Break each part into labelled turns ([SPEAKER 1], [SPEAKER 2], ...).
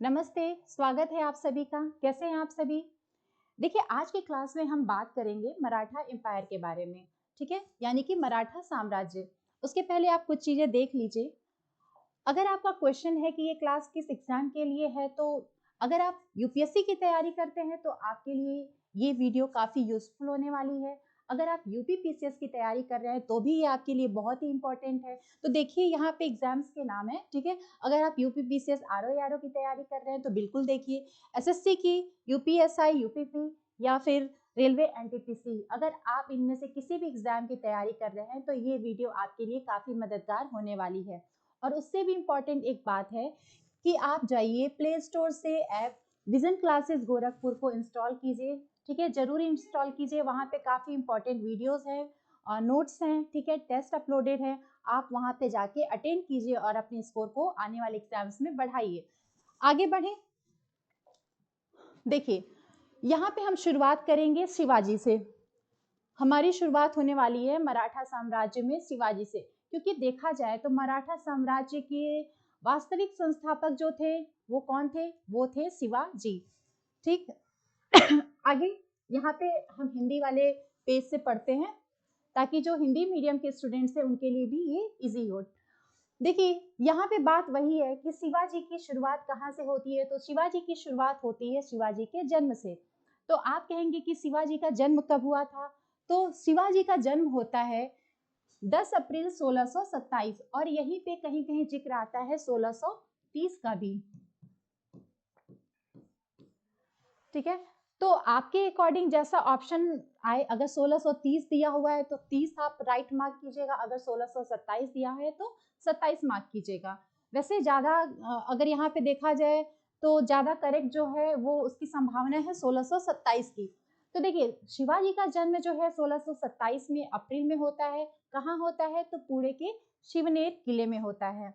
[SPEAKER 1] नमस्ते, स्वागत है आप सभी का। कैसे हैं आप सभी? देखिए, आज की क्लास में हम बात करेंगे मराठा एम्पायर के बारे में, ठीक है? यानी कि मराठा साम्राज्य। उसके पहले आप कुछ चीज़ें देख लीजिए। अगर आपका क्वेश्चन है कि ये क्लास किस एग्जाम के लिए है, तो अगर आप यूपीएससी की तैयारी करते हैं तो आपके लिए ये वीडियो काफ़ी यूजफुल होने वाली है। अगर आप यूपी पीसीएस की तैयारी कर रहे हैं तो भी ये आपके लिए बहुत ही इंपॉर्टेंट है। तो देखिए, यहाँ पे एग्जाम्स के नाम है, ठीक है? अगर आप यूपी पीसीएस आरओ की तैयारी कर रहे हैं तो बिल्कुल देखिए। एसएससी की, यूपीएसआई, यूपीपी या फिर रेलवे एनटीपीसी, अगर आप इनमें से किसी भी एग्जाम की तैयारी कर रहे हैं तो ये वीडियो आपके लिए काफ़ी मददगार होने वाली है। और उससे भी इम्पॉर्टेंट एक बात है कि आप जाइए प्ले स्टोर से ऐप विजन क्लासेस गोरखपुर को इंस्टॉल कीजिए, ठीक है? जरूर इंस्टॉल कीजिए। वहाँ पे काफ़ी इंपॉर्टेंट वीडियोस हैं और नोट्स हैं, ठीक है? टेस्ट अपलोडेड है। आप वहाँ पे जाके अटेंड कीजिए और अपने स्कोर को आने वाले एग्जाम्स में बढ़ाइए। आगे बढ़े। देखिए, यहाँ पे हम शुरुआत करेंगे शिवाजी से। हमारी शुरुआत होने वाली है मराठा साम्राज्य में शिवाजी से, क्योंकि देखा जाए तो मराठा साम्राज्य के वास्तविक संस्थापक जो थे वो कौन थे? वो थे शिवाजी, ठीक। आगे यहाँ पे हम हिंदी वाले पेज से पढ़ते हैं ताकि जो हिंदी मीडियम के स्टूडेंट्स हैं उनके लिए भी ये इजी हो। देखिए, यहाँ पे बात वही है कि शिवाजी की शुरुआत कहाँ से होती है? तो शिवाजी की शुरुआत होती है शिवाजी के जन्म से। तो आप कहेंगे कि शिवाजी का जन्म कब हुआ था? तो शिवाजी का जन्म होता है 10 अप्रैल 1627 और यहीं पे कहीं कहीं जिक्र आता है 1630 का भी, ठीक है? तो आपके अकॉर्डिंग जैसा ऑप्शन आए, अगर 1630 दिया हुआ है तो 30 आप राइट मार्क कीजिएगा, अगर 1627 दिया है तो 27 मार्क कीजिएगा। वैसे ज़्यादा अगर यहाँ पे देखा जाए तो ज़्यादा करेक्ट जो है वो उसकी संभावना है 1627 की। तो देखिए, शिवाजी का जन्म जो है 1627 में अप्रैल में होता है। कहाँ होता है? तो पुणे के शिवनेर किले में होता है।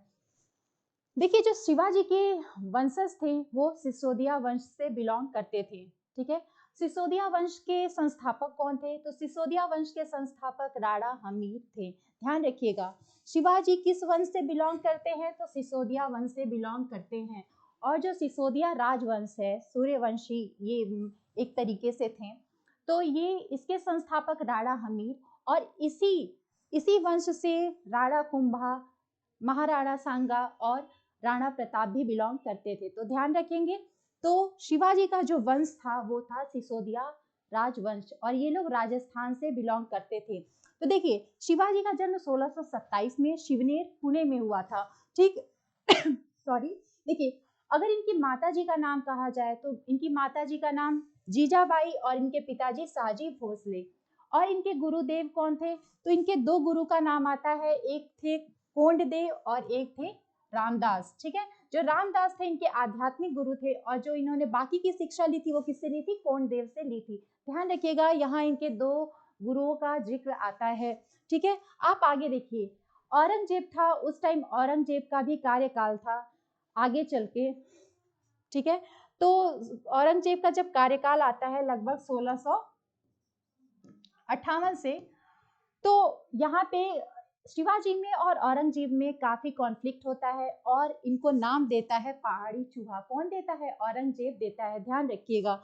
[SPEAKER 1] देखिए, जो शिवाजी के वंशज थे वो सिसोदिया वंश से बिलोंग करते थे, ठीक है? सिसोदिया वंश के संस्थापक कौन थे? तो सिसोदिया वंश के संस्थापक राणा हमीर थे। ध्यान रखिएगा, शिवाजी किस वंश से बिलोंग करते हैं? तो सिसोदिया वंश से बिलोंग करते हैं। और जो सिसोदिया राजवंश है, सूर्यवंशी ये एक तरीके से थे। तो ये इसके संस्थापक राणा हमीर और इसी इसी वंश से राणा कुंभा, महाराणा सांगा और राणा प्रताप भी बिलोंग करते थे। तो ध्यान रखेंगे। तो शिवाजी का जो वंश था वो था सिसोदिया राजवंश और ये लोग राजस्थान से बिलोंग करते थे। तो देखिए, शिवाजी का जन्म 1627 में शिवनेर पुणे में हुआ था, ठीक। सॉरी। देखिए, अगर इनकी माताजी का नाम कहा जाए तो इनकी माताजी का नाम जीजाबाई और इनके पिताजी साहजी भोसले। और इनके गुरुदेव कौन थे? तो इनके दो गुरु का नाम आता है, एक थे कोंडदेव और एक थे रामदास, ठीक है? जो रामदास थे इनके आध्यात्मिक गुरु थे और जो इन्होंने बाकी की शिक्षा ली थी वो किससे ली थी? कोंडदेव से ली थी। ध्यान रखिएगा, यहाँ इनके दो गुरुओं का जिक्र आता है, ठीक है? आप आगे देखिए, औरंगजेब था उस टाइम, औरंगजेब का भी कार्यकाल था आगे चल के, ठीक है? तो औरंगजेब का जब कार्यकाल आता है लगभग 1658 से, तो यहाँ पे शिवाजी में और औरंगजेब में काफी कॉन्फ्लिक्ट होता है और इनको नाम देता है पहाड़ी चूहा। कौन देता है? औरंगजेब देता है। ध्यान रखिएगा,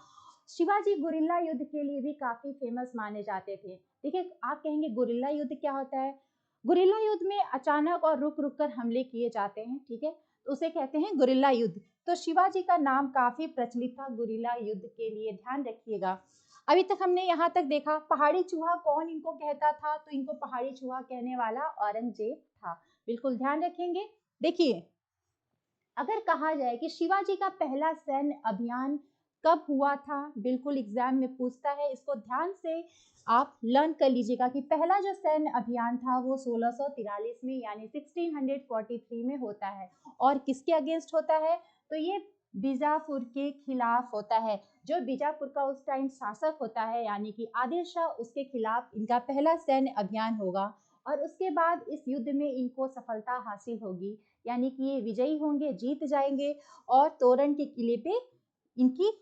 [SPEAKER 1] शिवाजी गुरिल्ला युद्ध के लिए भी काफी फेमस माने जाते थे। देखिए, आप कहेंगे गुरिल्ला युद्ध क्या होता है? गुरिल्ला युद्ध में अचानक और रुक रुक कर हमले किए जाते हैं, ठीक है? तो उसे कहते हैं गुरिल्ला युद्ध। तो शिवाजी का नाम काफी प्रचलित था गुरिल्ला युद्ध के लिए। ध्यान रखिएगा। अभी तक हमने यहाँ तक देखा पहाड़ी चूहा कौन इनको कहता था? तो इनको पहाड़ी चूहा कहने वाला औरंगजेब था। बिल्कुल ध्यान रखेंगे। देखिए, अगर कहा जाए कि शिवाजी का पहला सैन्य अभियान कब हुआ था, बिल्कुल एग्जाम में पूछता है, इसको ध्यान से आप लर्न कर लीजिएगा कि पहला जो सैन्य अभियान था वो 1643 में यानी 1643 में होता है। और किसके अगेंस्ट होता है? तो ये बीजापुर के खिलाफ होता है। जो बीजापुर का उस टाइम शासक होता है यानी कि आदिल शाह, उसके खिलाफ इनका पहला सैन्य अभियान होगा। और उसके बाद इस युद्ध में इनको सफलता हासिल होगी, यानी कि ये विजयी होंगे, जीत जाएंगे और तोरण के किले पे इनकी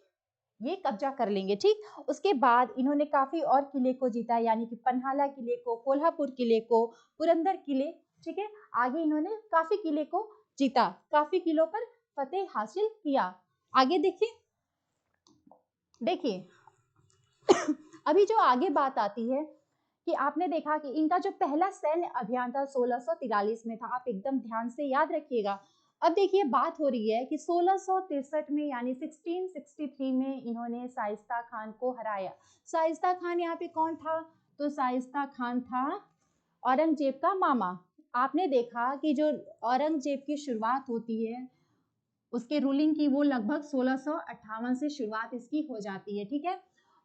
[SPEAKER 1] ये कब्जा कर लेंगे, ठीक। उसके बाद इन्होंने काफी और किले को जीता, यानी कि पन्हाला किले को, कोल्हापुर किले को, पुरंदर किले, ठीक है। आगे इन्होंने काफी किले को जीता, काफी किलों पर फतेह हासिल किया। आगे देखिए, देखिए अभी जो आगे बात आती है कि आपने देखा कि इनका जो पहला सैन्य अभियान था 1643 में था, आप एकदम ध्यान से याद रखिएगा। अब देखिए बात हो रही है कि 1663 में यानी 1663 में इन्होंने शाइस्ता खान को हराया। शाइस्ता खान यहाँ पे कौन था? तो शाइस्ता खान था औरंगजेब का मामा। आपने देखा कि जो औरंगजेब की शुरुआत होती है उसके रूलिंग की, वो लगभग 1658 से शुरुआत इसकी हो जाती है, ठीक है।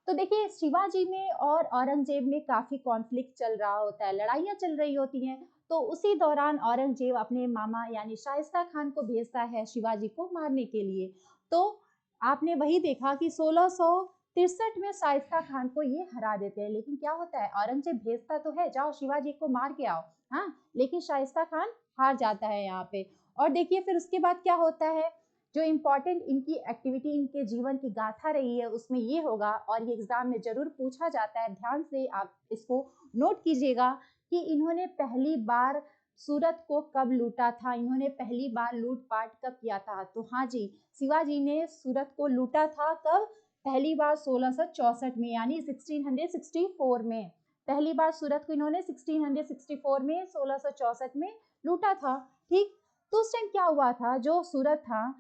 [SPEAKER 1] तो देखिए शिवाजी में और औरंगजेब में काफी कॉन्फ्लिक्ट चल रहा होता है, लड़ाइयाँ चल रही होती हैं। तो उसी दौरान औरंगजेब अपने मामा यानी शाइस्ता खान को भेजता है शिवाजी को मारने के लिए। तो आपने वही देखा कि 1663 में शाइस्ता खान को ये हरा देते हैं। लेकिन क्या होता है, औरंगजेब भेजता तो है जाओ शिवाजी को मार के आओ, हाँ, लेकिन शाइस्ता खान हार जाता है यहाँ पे। और देखिए फिर उसके बाद क्या होता है, जो इम्पोर्टेंट इनकी एक्टिविटी, इनके जीवन की गाथा रही है उसमें ये होगा, और ये एग्जाम में जरूर पूछा जाता है, ध्यान से आप इसको नोट कीजिएगा कि इन्होंने पहली बार सूरत को कब लूटा था, इन्होंने पहली बार लूटपाट कब किया था। तो हाँ जी, शिवाजी ने सूरत को लूटा था कब? पहली बार 1664 में, यानी 1664 में। पहली बार सूरत को इन्होंने 1664 में 1664 में लूटा था, ठीक। तो उस टाइम क्या हुआ था, जो सूरत था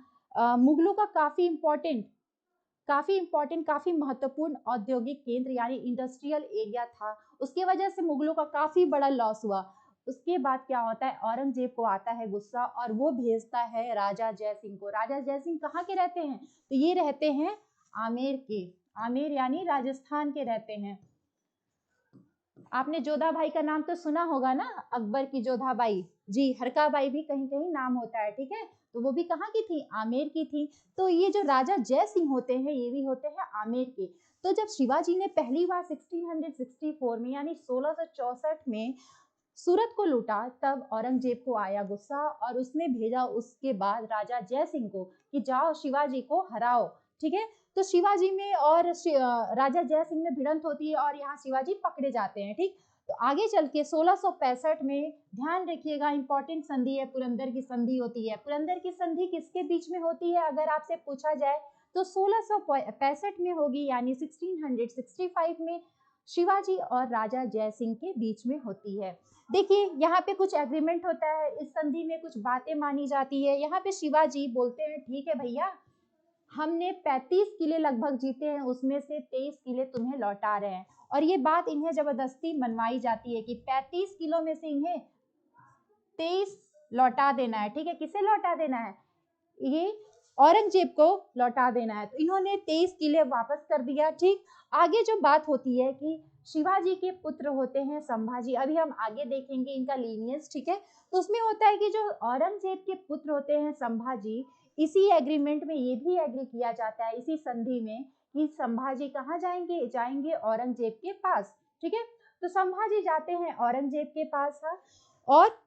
[SPEAKER 1] मुगलों का काफी इंपॉर्टेंट, काफी महत्वपूर्ण औद्योगिक केंद्र यानी इंडस्ट्रियल एरिया था। उसकी वजह से मुगलों का काफी बड़ा लॉस हुआ। उसके बाद क्या होता है, औरंगजेब को आता है गुस्सा और वो भेजता है राजा जय सिंह को। राजा जय सिंह कहाँ के रहते हैं? तो ये रहते हैं आमेर के, आमेर यानी राजस्थान के रहते हैं। आपने जोधा बाई का नाम तो सुना होगा ना, अकबर की जोधा बाई जी, हरका बाई भी कहीं कहीं नाम होता है, ठीक है। तो वो भी कहाँ की थी? आमेर की थी। तो ये जो राजा जय सिंह होते हैं ये भी होते हैं आमेर के। तो जब शिवाजी ने पहली बार 1664 में यानी 1664 में सूरत को लूटा, तब औरंगजेब को आया गुस्सा और उसने भेजा उसके बाद राजा जय सिंह को कि जाओ शिवाजी को हराओ, ठीक है। तो शिवाजी में और राजा जय सिंह में भिड़ंत होती है और यहाँ शिवाजी पकड़े जाते हैं, ठीक। तो आगे चल के 1665 में, ध्यान रखिएगा इंपॉर्टेंट संधि है, पुरंदर की संधि होती है। पुरंदर की संधि किसके बीच में होती है अगर आपसे पूछा जाए तो 1665 में होगी, यानी 1665 में शिवाजी और राजा जय सिंह के बीच में होती है। देखिए यहाँ पे कुछ एग्रीमेंट होता है, इस संधि में कुछ बातें मानी जाती है। यहाँ पे शिवाजी बोलते हैं ठीक है भैया, हमने 35 किले लगभग जीते हैं, उसमें से 23 किले तुम्हें लौटा रहे हैं। और ये बात इन्हें जबरदस्ती मनवाई जाती है कि 35 किलो में से इन्हें 23 लौटा देना है, ठीक है। किसे लौटा देना है? ये औरंगजेब को लौटा देना है। तो इन्होंने 23 किले वापस कर दिया, ठीक। आगे जो बात होती है कि शिवाजी के पुत्र होते हैं संभाजी, अभी हम आगे देखेंगे इनका लीनियज, ठीक है। तो उसमें होता है कि जो औरंगजेब के पुत्र होते हैं संभाजी, इसी एग्रीमेंट में ये भी एग्री किया जाता है, इसी संधि में, कि संभाजी कहाँ जाएंगे? जाएंगे औरंगजेब के पास, ठीक है। तो संभाजी जाते हैं औरंगजेब के पास, हाँ, और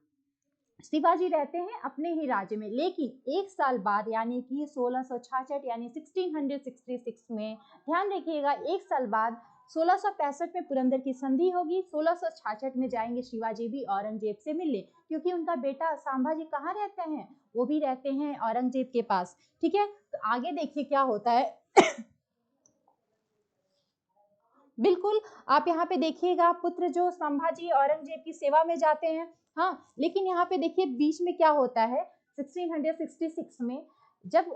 [SPEAKER 1] शिवाजी रहते हैं अपने ही राज्य में। लेकिन एक साल बाद यानी कि 1666 यानी 1666 में, ध्यान रखिएगा, एक साल बाद 1665 में पुरंदर की संधि होगी। 1666 में जाएंगे शिवाजी भी औरंगजेब से मिलने, क्योंकि उनका बेटा संभाजी कहाँ रहते हैं? वो भी रहते हैं औरंगजेब के पास, ठीक है। तो आगे देखिए क्या होता है। बिल्कुल, आप यहाँ पे देखिएगा, पुत्र जो संभाजी औरंगजेब की सेवा में जाते हैं, हाँ। लेकिन यहाँ पे देखिए बीच में क्या होता है, 1666 में जब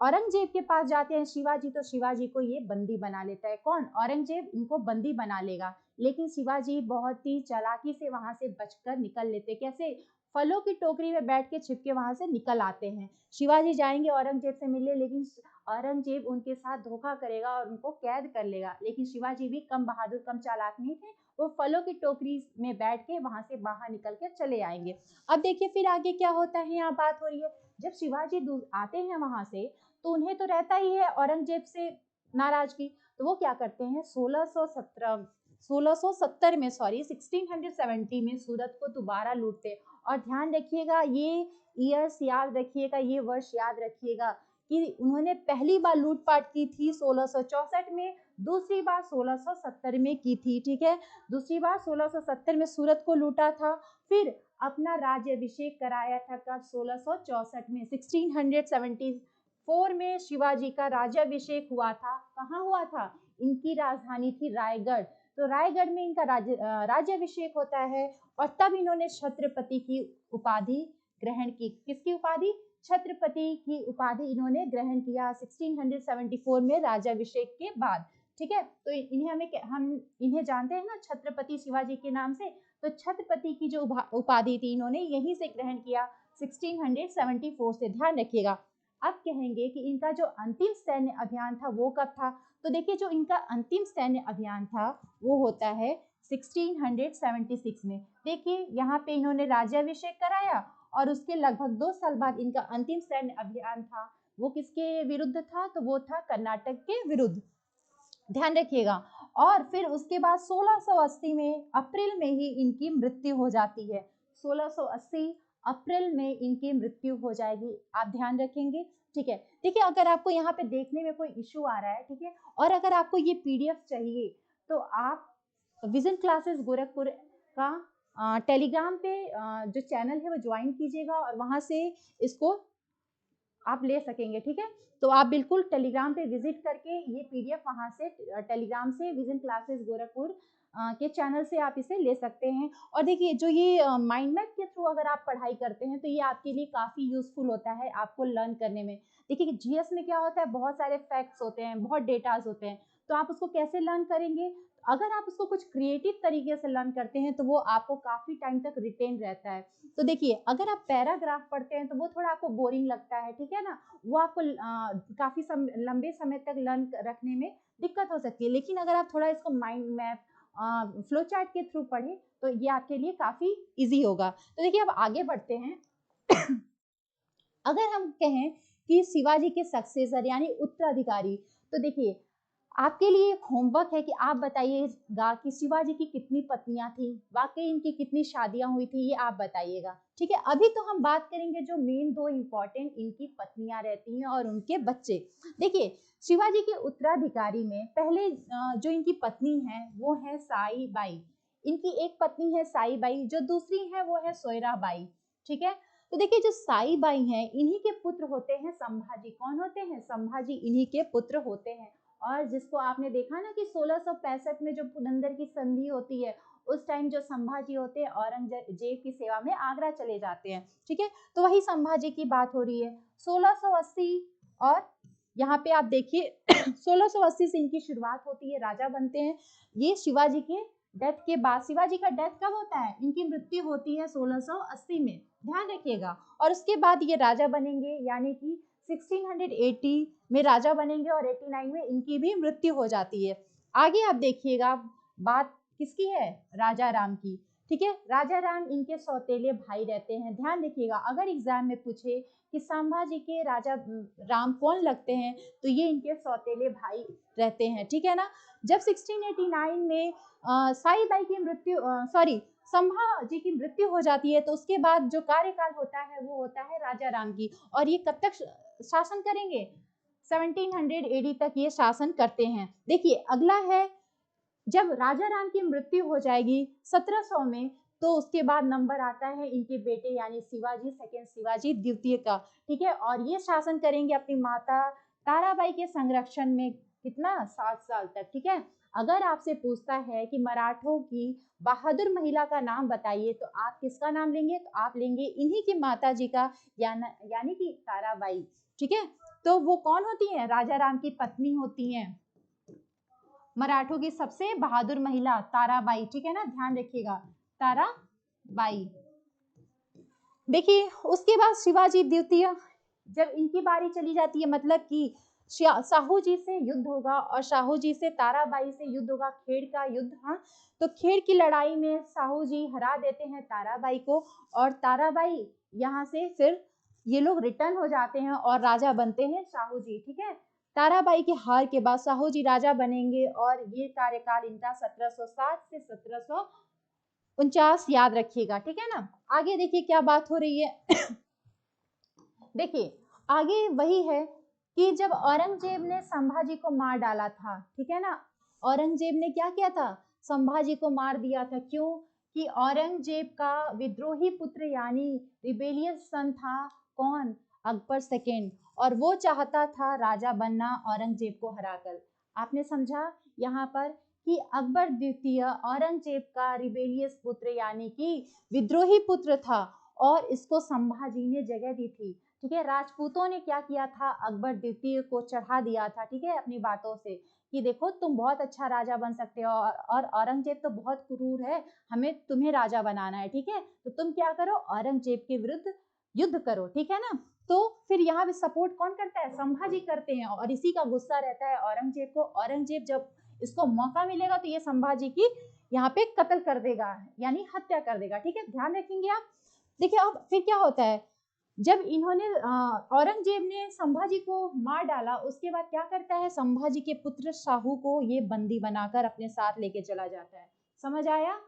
[SPEAKER 1] औरंगजेब के पास जाते हैं शिवाजी, तो शिवाजी को ये बंदी बना लेता है। कौन? औरंगजेब इनको बंदी बना लेगा। लेकिन शिवाजी बहुत ही चालाकी से वहां से बचकर निकल लेते। कैसे? फलों की टोकरी में बैठ के छिप के वहां से निकल आते हैं। शिवाजी जाएंगे औरंगजेब से मिलने, लेकिन औरंगजेब उनके साथ धोखा करेगा और उनको कैद कर लेगा। लेकिन शिवाजी भी कम बहादुर, कम चालाक नहीं थे, वो फलों की टोकरी में बैठ के वहां से बाहर निकल के चले आएंगे। अब देखिए फिर आगे क्या होता है, यहाँ बात हो रही है, जब शिवाजी आते हैं वहां से, तो उन्हें तो रहता ही है औरंगजेब से नाराजगी। तो वो क्या करते हैं, 1670 में, सॉरी 1670 में सूरत को दोबारा लूटते। और ध्यान रखिएगा, ये ईयर्स याद रखिएगा, ये वर्ष याद रखिएगा कि उन्होंने पहली बार लूटपाट की थी 1664 में, दूसरी बार 1670 में की थी, ठीक है। दूसरी बार 1670 में सूरत को लूटा था, फिर अपना राज्य अभिषेक कराया था कब? 1664 में, 1674 1774 में शिवाजी का राज्याभिषेक हुआ था। कहाँ हुआ था? इनकी राजधानी थी रायगढ़। तो रायगढ़ में इनका राज्याभिषेक होता है और तब इन्होंने छत्रपति की उपाधि ग्रहण की। किसकी उपाधि? छत्रपति की उपाधि इन्होंने ग्रहण किया 1674 में राज्याभिषेक के बाद। ठीक है, तो हम इन्हें जानते हैं ना छत्रपति शिवाजी के नाम से। तो छत्रपति की जो उपाधि थी इन्होंने यहीं से ग्रहण किया 1674 से। ध्यान रखिएगा। अब कहेंगे कि इनका जो अंतिम सैन्य अभियान था वो कब था? तो देखिए, जो इनका अंतिम सैन्य अभियान था वो होता है 1676 में। देखिए, यहाँ पे इन्होंने राज्याभिषेक कराया और उसके लगभग 2 साल बाद इनका अंतिम सैन्य अभियान था। वो किसके विरुद्ध था? तो वो था कर्नाटक के विरुद्ध। ध्यान रखिएगा। और फिर उसके बाद 1680 में अप्रैल में ही इनकी मृत्यु हो जाती है। 1680 अप्रैल में इनकी मृत्यु हो जाएगी। आप ध्यान रखेंगे। ठीक है, देखिए, अगर आपको यहाँ पे देखने में कोई इशू आ रहा है, ठीक है, और अगर आपको ये पीडीएफ चाहिए तो आप विजन क्लासेस गोरखपुर का टेलीग्राम पे जो चैनल है वो ज्वाइन कीजिएगा और वहां से इसको आप ले सकेंगे। ठीक है, तो आप बिल्कुल टेलीग्राम पे विजिट करके ये पीडीएफ वहां से टेलीग्राम से विजन क्लासेस गोरखपुर के चैनल से आप इसे ले सकते हैं। और देखिए, जो ये माइंड मैप के थ्रू अगर आप पढ़ाई करते हैं तो ये आपके लिए काफ़ी यूजफुल होता है आपको लर्न करने में। देखिए, जीएस में क्या होता है, बहुत सारे फैक्ट्स होते हैं, बहुत डेटाज होते हैं, तो आप उसको कैसे लर्न करेंगे? अगर आप उसको कुछ क्रिएटिव तरीके से लर्न करते हैं तो वो आपको काफ़ी टाइम तक रिटेन रहता है। तो देखिए, अगर आप पैराग्राफ पढ़ते हैं तो वो थोड़ा आपको बोरिंग लगता है, ठीक है ना, वो आपको काफ़ी लंबे समय तक लर्न रखने में दिक्कत हो सकती है। लेकिन अगर आप थोड़ा इसको माइंड मैप फ्लो चार्ट के थ्रू पढ़ें तो ये आपके लिए काफ़ी इजी होगा। तो देखिए, अब आगे बढ़ते हैं। अगर हम कहें कि शिवाजी के सक्सेसर यानी उत्तराधिकारी, तो देखिए, आपके लिए एक होमवर्क है कि आप बताइएगा कि शिवाजी की कितनी पत्नियां थी, वाकई इनकी कितनी शादियां हुई थी, ये आप बताइएगा। ठीक है, अभी तो हम बात करेंगे जो मेन 2 इंपॉर्टेंट इनकी पत्नियां रहती हैं और उनके बच्चे। देखिए, शिवाजी के उत्तराधिकारी में पहले जो इनकी पत्नी है वो है साई बाई। इनकी एक पत्नी है साई बाई, जो दूसरी है वो है सोयरा बाई। ठीक है, तो देखिए, जो साई बाई हैं इन्हीं के पुत्र होते हैं संभाजी। कौन होते हैं? संभाजी इन्हीं के पुत्र होते हैं। और जिसको आपने देखा ना कि 1665 में जो पुरंदर की संधि होती है उस टाइम जो संभाजी होते हैं औरंगजेब की सेवा में आगरा चले जाते हैं। ठीक है, तो वही संभाजी की बात हो रही है। 1680 और यहाँ पे आप देखिए 1680 से इनकी शुरुआत होती है, राजा बनते हैं। ये शिवाजी के डेथ के बाद, शिवाजी का डेथ कब होता है? इनकी मृत्यु होती है 1680 में, ध्यान रखिएगा। और उसके बाद ये राजा बनेंगे, यानी कि 1680 में राजा बनेंगे और 89 में इनकी भी मृत्यु हो जाती है। आगे आप देखिएगा, बात किसकी है? राजा राम की। ठीक है, राजा राम इनके सौतेले भाई रहते हैं। ध्यान रखिएगा, अगर एग्जाम में पूछे कि संभाजी के राजा राम कौन लगते हैं तो ये इनके सौतेले भाई रहते हैं। ठीक है ना। जब 1689 में साई बाई की मृत्यु संभाजी की मृत्यु हो जाती है तो उसके बाद जो कार्यकाल होता है वो होता है राजा राम की। और ये कब तक शासन करेंगे? 1700 एडी तक ये शासन करते हैं। देखिए, अगला है, जब राजा राम की मृत्यु हो जाएगी 1700 में तो उसके बाद नंबर आता है इनके बेटे यानी शिवाजी, सेकेंड शिवाजी द्वितीय का। ठीक है, और ये शासन करेंगे अपनी माता ताराबाई के संरक्षण में कितना? 7 साल तक। ठीक है, अगर आपसे पूछता है कि मराठों की बहादुर महिला का नाम बताइए तो आप किसका नाम लेंगे? तो आप लेंगे इन्हीं की माता जी का, यानी कि ताराबाई। ठीक है, तो वो कौन होती हैं? राजा राम की पत्नी होती हैं, मराठों की सबसे बहादुर महिला ताराबाई। ठीक है ना, ध्यान रखिएगा, ताराबाई। देखिए, उसके बाद शिवाजी द्वितीय, जब इनकी बारी चली जाती है, मतलब कि साहू जी से युद्ध होगा और साहू जी से ताराबाई से युद्ध होगा, खेड़ का युद्ध। हाँ, तो खेड़ की लड़ाई में साहू जी हरा देते हैं ताराबाई को और ताराबाई यहाँ से फिर ये लोग रिटर्न हो जाते हैं और राजा बनते हैं साहू जी। ठीक है, ताराबाई की हार के बाद साहू जी राजा बनेंगे और ये कार्यकाल इनका 1760 से 1749, याद रखिएगा। ठीक है ना। आगे देखिए क्या बात हो रही है। देखिए, आगे वही है कि जब औरंगजेब ने संभाजी को मार डाला था, ठीक है ना, औरंगजेब ने क्या किया था? संभाजी को मार दिया था। क्यों? कि औरंगजेब का विद्रोही पुत्र यानी रिबेलियस सन था कौन? अकबर सेकेंड। और वो चाहता था राजा बनना औरंगजेब को हराकर। आपने समझा यहाँ पर कि अकबर द्वितीय औरंगजेब का रिबेलियस पुत्र यानी कि विद्रोही पुत्र था और इसको संभाजी ने जगह दी थी। ठीक है, राजपूतों ने क्या किया था, अकबर द्वितीय को चढ़ा दिया था, ठीक है, अपनी बातों से कि देखो तुम बहुत अच्छा राजा बन सकते हो और औरंगजेब तो बहुत क्रूर है, हमें तुम्हें राजा बनाना है, ठीक है, तो तुम क्या करो, औरंगजेब के विरुद्ध युद्ध करो, ठीक है ना। तो फिर यहाँ पे सपोर्ट कौन करता है, संभाजी करते हैं और इसी का गुस्सा रहता है औरंगजेब को। औरंगजेब जब इसको मौका मिलेगा तो ये संभाजी की यहाँ पे कत्ल कर देगा, यानी हत्या कर देगा, ठीक है, ध्यान रखेंगे आप। देखिए अब फिर क्या होता है, जब इन्होंने औरंगजेब ने संभाजी को मार डाला, उसके बाद क्या करता है, संभाजी के पुत्र शाहू को ये बंदी बनाकर अपने साथ लेके चला जाता है। समझ आया।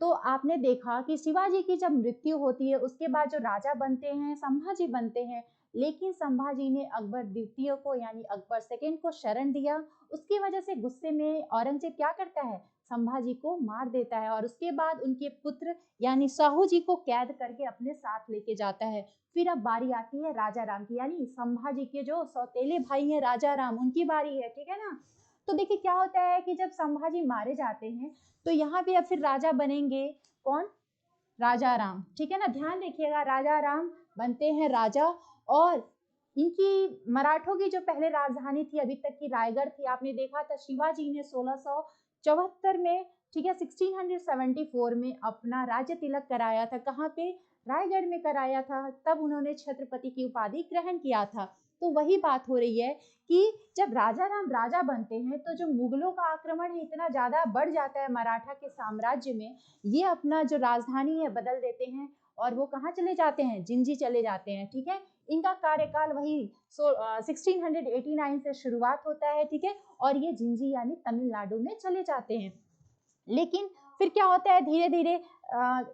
[SPEAKER 1] तो आपने देखा कि शिवाजी की जब मृत्यु होती है उसके बाद जो राजा बनते हैं संभाजी बनते हैं, लेकिन संभाजी ने अकबर द्वितीय को यानी अकबर सेकंड को शरण दिया। उसकी वजह से गुस्से में औरंगजेब क्या करता है, संभाजी को मार देता है और उसके बाद उनके पुत्र यानी शाहू जी को कैद करके अपने साथ लेके जाता है। फिर अब बारी आती है राजा राम की, यानी संभाजी के जो सौतेले भाई हैं राजा राम, उनकी बारी है, ठीक है ना। तो देखिए क्या होता है कि जब संभाजी मारे जाते हैं तो यहाँ पे अब फिर राजा बनेंगे कौन, राजा राम, ठीक है ना, ध्यान रखिएगा, राजा राम बनते हैं राजा। और इनकी मराठों की जो पहले राजधानी थी अभी तक की रायगढ़ थी, आपने देखा था शिवाजी ने 1674 में, ठीक है, 1674 में अपना राज्य तिलक कराया था, कहाँ पे, रायगढ़ में कराया था, तब उन्होंने छत्रपति की उपाधि ग्रहण किया था। तो वही बात हो रही है कि जब राजा राम राजा बनते हैं तो जो मुगलों का आक्रमण है इतना ज्यादा बढ़ जाता है मराठा के साम्राज्य में, ये अपना जो राजधानी है बदल देते हैं और वो कहाँ चले जाते हैं, जिंजी चले जाते हैं, ठीक है। इनका कार्यकाल वही 1689 से शुरुआत होता है, ठीक है, और ये जिंजी यानी तमिलनाडु में चले जाते हैं। लेकिन फिर क्या होता है, धीरे धीरे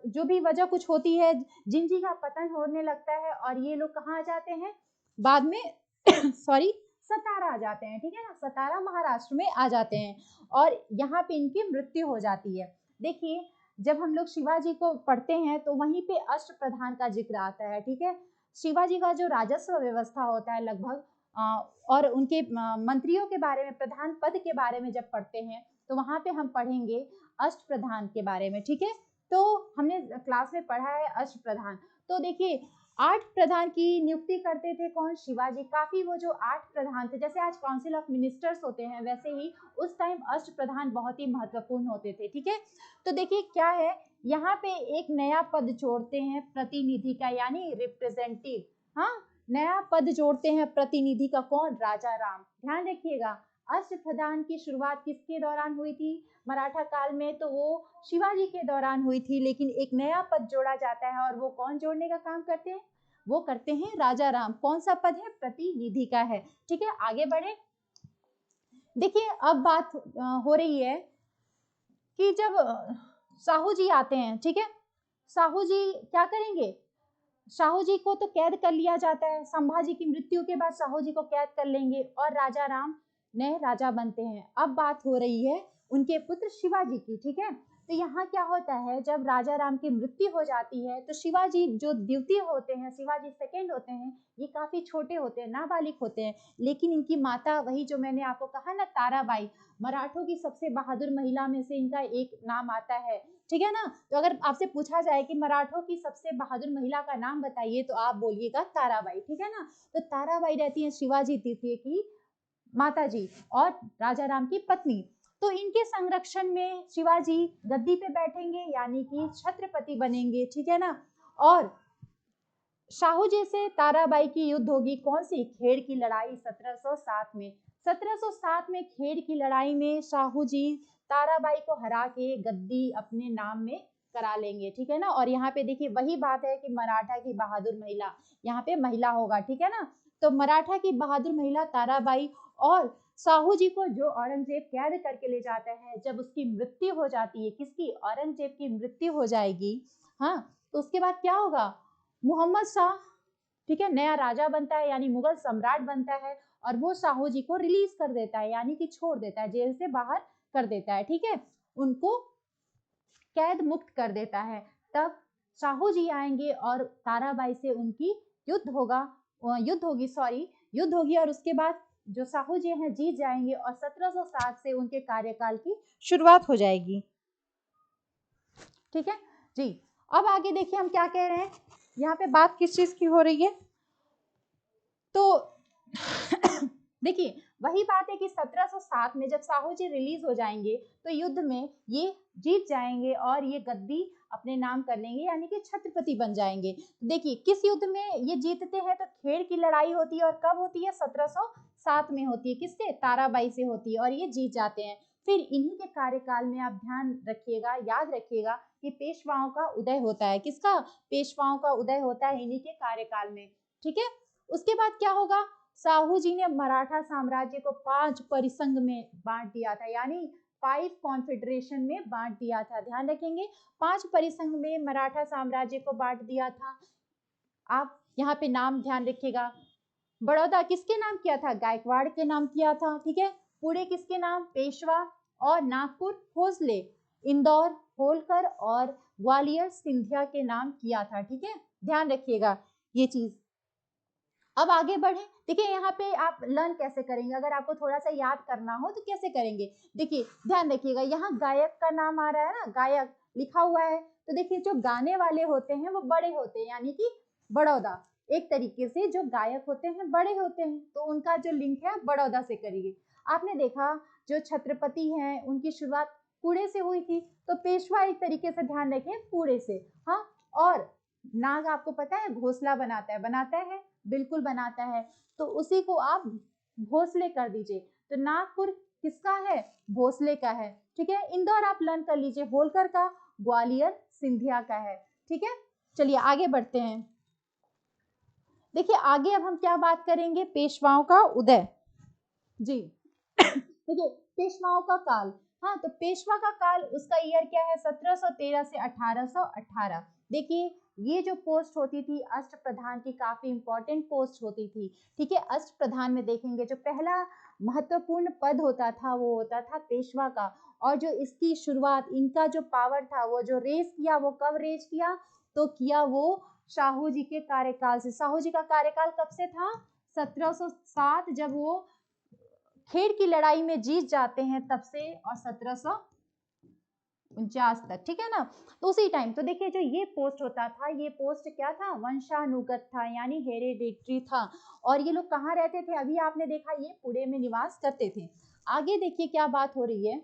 [SPEAKER 1] जो भी वजह कुछ होती है, जिंजी का पतन होने लगता है और ये लोग कहाँ आ जाते हैं बाद में सॉरी सतारा आ जाते हैं, ठीक है ना, सतारा महाराष्ट्र में आ जाते हैं और यहाँ पे इनकी मृत्यु हो जाती है। देखिए जब हम लोग शिवाजी को पढ़ते हैं तो वहीं पे अष्ट प्रधान का जिक्र आता है, ठीक है। शिवाजी का जो राजस्व व्यवस्था होता है लगभग और उनके मंत्रियों के बारे में, प्रधान पद के बारे में जब पढ़ते हैं तो वहां पे हम पढ़ेंगे अष्ट प्रधान के बारे में, ठीक है। तो हमने क्लास में पढ़ा है अष्ट प्रधान। तो देखिए 8 प्रधान की नियुक्ति करते थे कौन, शिवाजी। काफी वो जो 8 प्रधान थे, जैसे आज काउंसिल ऑफ मिनिस्टर्स होते हैं वैसे ही उस टाइम अष्ट प्रधान बहुत ही महत्वपूर्ण होते थे, ठीक है। तो देखिए क्या है, यहाँ पे एक नया पद जोड़ते हैं प्रतिनिधि का यानी रिप्रेजेंटेटिव, हाँ, नया पद जोड़ते हैं प्रतिनिधि का, कौन, राजा राम। ध्यान रखिएगा अष्ट प्रधान की शुरुआत किसके दौरान हुई थी मराठा काल में, तो वो शिवाजी के दौरान हुई थी, लेकिन एक नया पद जोड़ा जाता है और वो कौन जोड़ने का काम करते हैं, वो करते हैं राजा राम। कौन सा पद है, प्रतिनिधि का है, ठीक है। आगे बढ़े, देखिए अब बात हो रही है कि जब साहू जी आते हैं, ठीक है, साहू जी क्या करेंगे, शाहू जी को तो कैद कर लिया जाता है, संभाजी की मृत्यु के बाद शाहू जी को कैद कर लेंगे और राजा राम नए राजा बनते हैं। अब बात हो रही है उनके पुत्र शिवाजी की, ठीक है। तो यहाँ क्या होता है, जब राजा राम की मृत्यु हो जाती है तो शिवाजी जो द्वितीय होते हैं, शिवाजी सेकंड होते हैं, ये काफी छोटे होते हैं, नाबालिग होते हैं, लेकिन इनकी माता, वही जो मैंने आपको कहा ना, ताराबाई, मराठों की सबसे बहादुर महिला में से इनका एक नाम आता है, ठीक है ना। तो अगर आपसे पूछा जाए कि मराठों की सबसे बहादुर महिला का नाम बताइए तो आप बोलिएगा ताराबाई, ठीक है ना। तो ताराबाई रहती है शिवाजी द्वितीय की माता जी और राजा राम की पत्नी। तो इनके संरक्षण में शिवाजी गद्दी पे बैठेंगे यानी कि छत्रपति बनेंगे, ठीक है ना। और शाहू जी से ताराबाई की युद्ध होगी, कौन सी, खेड़ की लड़ाई 1707 में। 1707 में खेड़ की लड़ाई में शाहू जी ताराबाई को हरा के गद्दी अपने नाम में करा लेंगे, ठीक है ना। और यहाँ पे देखिए वही बात है कि मराठा की बहादुर महिला, यहाँ पे महिला होगा, ठीक है ना। तो मराठा की बहादुर महिला ताराबाई और शाहू जी को जो औरंगजेब कैद करके ले जाता है, जब उसकी मृत्यु हो जाती है, किसकी, औरंगजेब की मृत्यु हो जाएगी, हाँ, तो उसके बाद क्या होगा, मोहम्मद शाह, ठीक है, नया राजा बनता है यानी मुगल सम्राट बनता है और वो शाहू जी को रिलीज कर देता है यानी कि छोड़ देता है, जेल से बाहर कर देता है, ठीक है, उनको कैद मुक्त कर देता है। तब शाहू जी आएंगे और ताराबाई से उनकी युद्ध होगी, सॉरी, युद्ध होगी और उसके बाद जो साहू जी हैं जीत जाएंगे और 1707 से उनके कार्यकाल की शुरुआत हो जाएगी। ठीक है जी। अब आगे देखिए हम क्या कह रहे हैं, यहाँ पे बात किस चीज की हो रही है। तो देखिए वही बात है कि 1707 में जब साहू जी रिलीज हो जाएंगे तो युद्ध में ये जीत जाएंगे और ये गद्दी अपने नाम कर लेंगे, यानी कि छत्रपति बन जाएंगे। देखिए किस युद्ध में ये जीतते हैं, तो खेड़ की लड़ाई होती है और कब होती है, 1707 में होती है। किससे, ताराबाई से होती है और ये जीत जाते हैं। फिर इन्हीं के कार्यकाल में आप ध्यान रखिएगा, याद रखिएगा कि पेशवाओं का उदय होता है। किसका, पेशवाओं का उदय होता है इन्हीं के कार्यकाल में। ठीक है, उसके बाद क्या होगा, साहू जी ने मराठा साम्राज्य को 5 परिसंघ में बांट दिया था, यानी 5 कॉन्फेडरेशन में बांट दिया था। ध्यान रखेंगे 5 परिसंघ में मराठा साम्राज्य को बांट दिया था। आप यहाँ पे नाम ध्यान रखिएगा, बड़ौदा किसके नाम किया था, गायकवाड़ के नाम किया था। ठीक है, पुणे किसके नाम, पेशवा, और नागपुर भोसले, इंदौर होलकर और ग्वालियर सिंधिया के नाम किया था। ठीक है, ध्यान रखिएगा ये चीज। अब आगे बढ़े, देखिए यहाँ पे आप लर्न कैसे करेंगे, अगर आपको थोड़ा सा याद करना हो तो कैसे करेंगे। देखिए ध्यान रखिएगा, यहाँ गायक का नाम आ रहा है ना, गायक लिखा हुआ है, तो देखिए जो गाने वाले होते हैं वो बड़े होते हैं, यानी कि बड़ौदा। एक तरीके से जो गायक होते हैं बड़े होते हैं, तो उनका जो लिंक है बड़ौदा से करिए। आपने देखा जो छत्रपति हैं उनकी शुरुआत पुणे से हुई थी, तो पेशवा एक तरीके से ध्यान रखें पुणे से। हाँ, और नाग आपको पता है घोंसला बनाता है, बनाता है, बिल्कुल बनाता है, तो उसी को आप भोसले कर दीजिए। तो नागपुर किसका है, भोसले का है। ठीक है, इंदौर आप लर्न कर लीजिए होलकर का, ग्वालियर सिंधिया का है। ठीक है, चलिए आगे बढ़ते हैं। देखिए आगे अब हम क्या बात करेंगे, पेशवाओं का उदय जी। देखिए पेशवाओं का काल, हाँ तो पेशवा का काल, उसका ईयर क्या है, 1713 से 1818। देखिए ये जो पोस्ट होती थी अष्टप्रधान की, काफी इंपॉर्टेंट पोस्ट होती थी। ठीक है, अष्टप्रधान में देखेंगे जो पहला महत्वपूर्ण पद होता था वो होता था पेशवा का। और जो इसकी शुरुआत, इनका जो पावर था, वो जो रेस किया, वो कब रेस किया, तो किया वो शाहू जी के कार्यकाल से। शाहू जी का कार्यकाल कब से था, 1707, जब वो खेड़ की लड़ाई में जीत जाते हैं तब से, और 1749 तक। ठीक है ना, तो उसी टाइम, तो देखिए जो ये पोस्ट होता था, ये पोस्ट क्या था, वंशानुगत था, यानी हेरिडेटरी था। और ये लोग कहाँ रहते थे, अभी आपने देखा ये पुणे में निवास करते थे। आगे देखिए क्या बात हो रही है,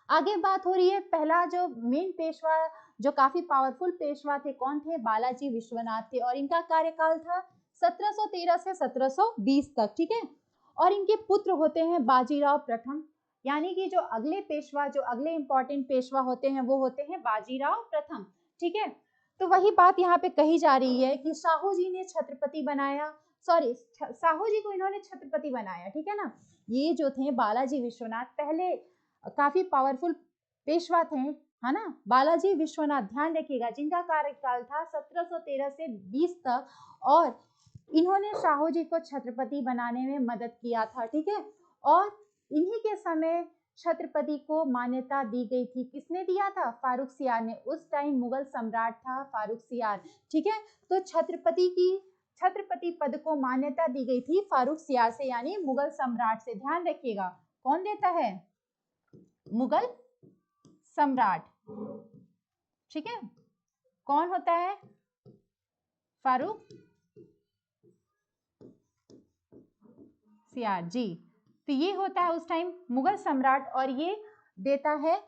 [SPEAKER 1] आगे बात हो रही है, पहला जो मेन पेशवा, जो काफी पावरफुल पेशवा थे, कौन थे, बालाजी विश्वनाथ थे, और इनका कार्यकाल था 1713 से 1720 तक। ठीक है, और इनके पुत्र होते हैं बाजीराव प्रथम, यानी कि जो अगले पेशवा, जो अगले इंपॉर्टेंट पेशवा होते हैं वो होते हैं बाजीराव प्रथम। ठीक है, तो वही बात यहाँ पे कही जा रही है कि साहू जी ने छत्रपति बनाया, सॉरी साहू जी को इन्होंने छत्रपति बनाया। ठीक है ना, ये जो थे बालाजी विश्वनाथ पहले काफी पावरफुल पेशवा थे, है ना, बालाजी विश्वनाथ, ध्यान रखिएगा, जिनका कार्यकाल था 1713 से 20 तक, और इन्होंने शाहू जी को छत्रपति बनाने में मदद किया था। ठीक है, और इन्हीं के समय छत्रपति को मान्यता दी गई थी, किसने दिया था, फारूक सियार ने, उस टाइम मुगल सम्राट था फारूक सियार। ठीक है, तो छत्रपति पद को मान्यता दी गई थी फारूक सियार से, यानी मुगल सम्राट से। ध्यान रखिएगा कौन देता है, मुगल सम्राट। ठीक है, कौन होता है, फारूक सियार जी। तो ये होता है उस टाइम मुगल सम्राट, और ये देता है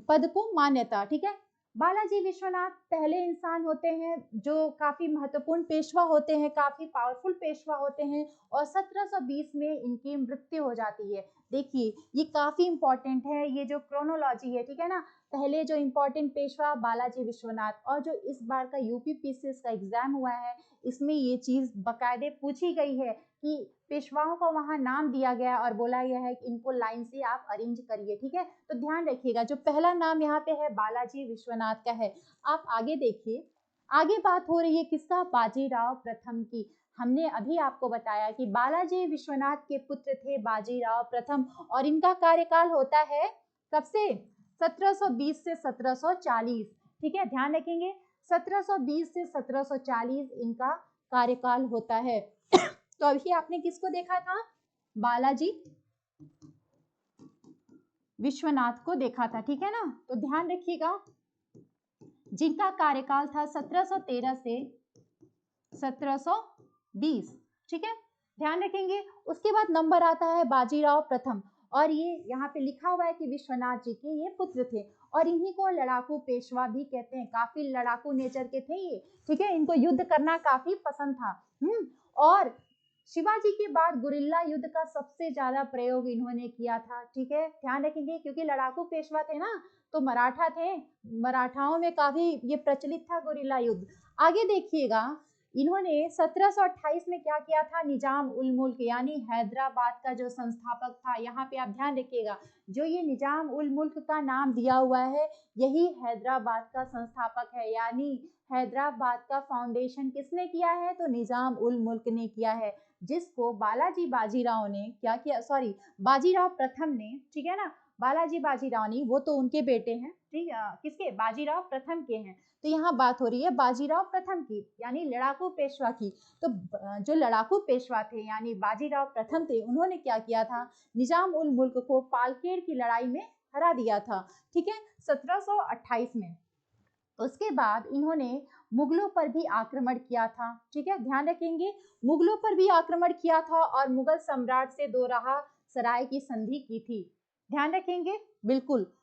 [SPEAKER 1] पद को मान्यता। ठीक है, बालाजी विश्वनाथ पहले इंसान होते हैं जो काफी महत्वपूर्ण पेशवा होते हैं, काफी पावरफुल पेशवा होते हैं, और 1720 में इनकी मृत्यु हो जाती है। देखिए ये काफी इंपॉर्टेंट है, ये जो क्रोनोलॉजी है। ठीक है ना, पहले जो इंपॉर्टेंट पेशवा बालाजी विश्वनाथ, और जो इस बार का यूपीपीसीएस का एग्जाम हुआ है इसमें ये चीज बकायदे पूछी गई है कि पेशवाओं को वहां नाम दिया गया और बोला गया है कि इनको लाइन से आप अरेंज करिए। ठीक है, तो ध्यान रखिएगा जो पहला नाम यहाँ पे है बालाजी विश्वनाथ का है। आप आगे देखिए, आगे बात हो रही है किसका, बाजीराव प्रथम की। हमने अभी आपको बताया कि बालाजी विश्वनाथ के पुत्र थे बाजीराव प्रथम, और इनका कार्यकाल होता है कब से, 1720 से 1740। ठीक है, ध्यान रखेंगे 1720 से 1740 इनका कार्यकाल होता है। तो अभी आपने किसको देखा था, बालाजी विश्वनाथ को देखा था, ठीक है ना। तो ध्यान रखिएगा जिनका कार्यकाल था 1713 से 1720, ठीक है, ध्यान रखेंगे। उसके बाद नंबर आता है बाजीराव प्रथम, और ये यहाँ पे लिखा हुआ है कि विश्वनाथ जी के ये पुत्र थे, और इन्हीं को लड़ाकू पेशवा भी कहते हैं। काफी लड़ाकू नेचर के थे ये, ठीक है, इनको युद्ध करना काफी पसंद था। और शिवाजी के बाद गुरिल्ला युद्ध का सबसे ज्यादा प्रयोग इन्होंने किया था, ठीक है, ध्यान रखेंगे, क्योंकि लड़ाकू पेशवा थे ना, तो मराठा थे, मराठाओं में काफी ये प्रचलित था गुरिल्ला युद्ध। आगे देखिएगा, इन्होंने 1728 में क्या किया था, निजाम उल मुल्क यानी हैदराबाद का जो संस्थापक था, यहाँ पे आप ध्यान रखिएगा, जो ये निजाम उल मुल्क का नाम दिया हुआ है, यही हैदराबाद का संस्थापक है, यानी हैदराबाद का फाउंडेशन किसने किया है, तो निजाम उल मुल्क ने किया है, जिसको बालाजी बाजीराव ने क्या किया, सॉरी बाजीराव प्रथम ने, ठीक है ना, बालाजी बाजीराव नहीं, वो तो उनके बेटे हैं, ठीक है, किसके, बाजीराव प्रथम के हैं। तो यहाँ बात हो रही है बाजीराव प्रथम की, यानी लड़ाकू पेशवा की। तो जो लड़ाकू पेशवा थे यानी बाजीराव प्रथम थे, उन्होंने क्या किया था, निजाम उल मुल्क को पालकेर की लड़ाई में हरा दिया था, ठीक है, 1728 में। उसके बाद इन्होंने मुगलों पर भी आक्रमण किया था, ठीक है, ध्यान रखेंगे, मुगलों पर भी आक्रमण किया था और मुगल सम्राट से दोराहा सराय की संधि की थी, ध्यान रखेंगे, बिल्कुल।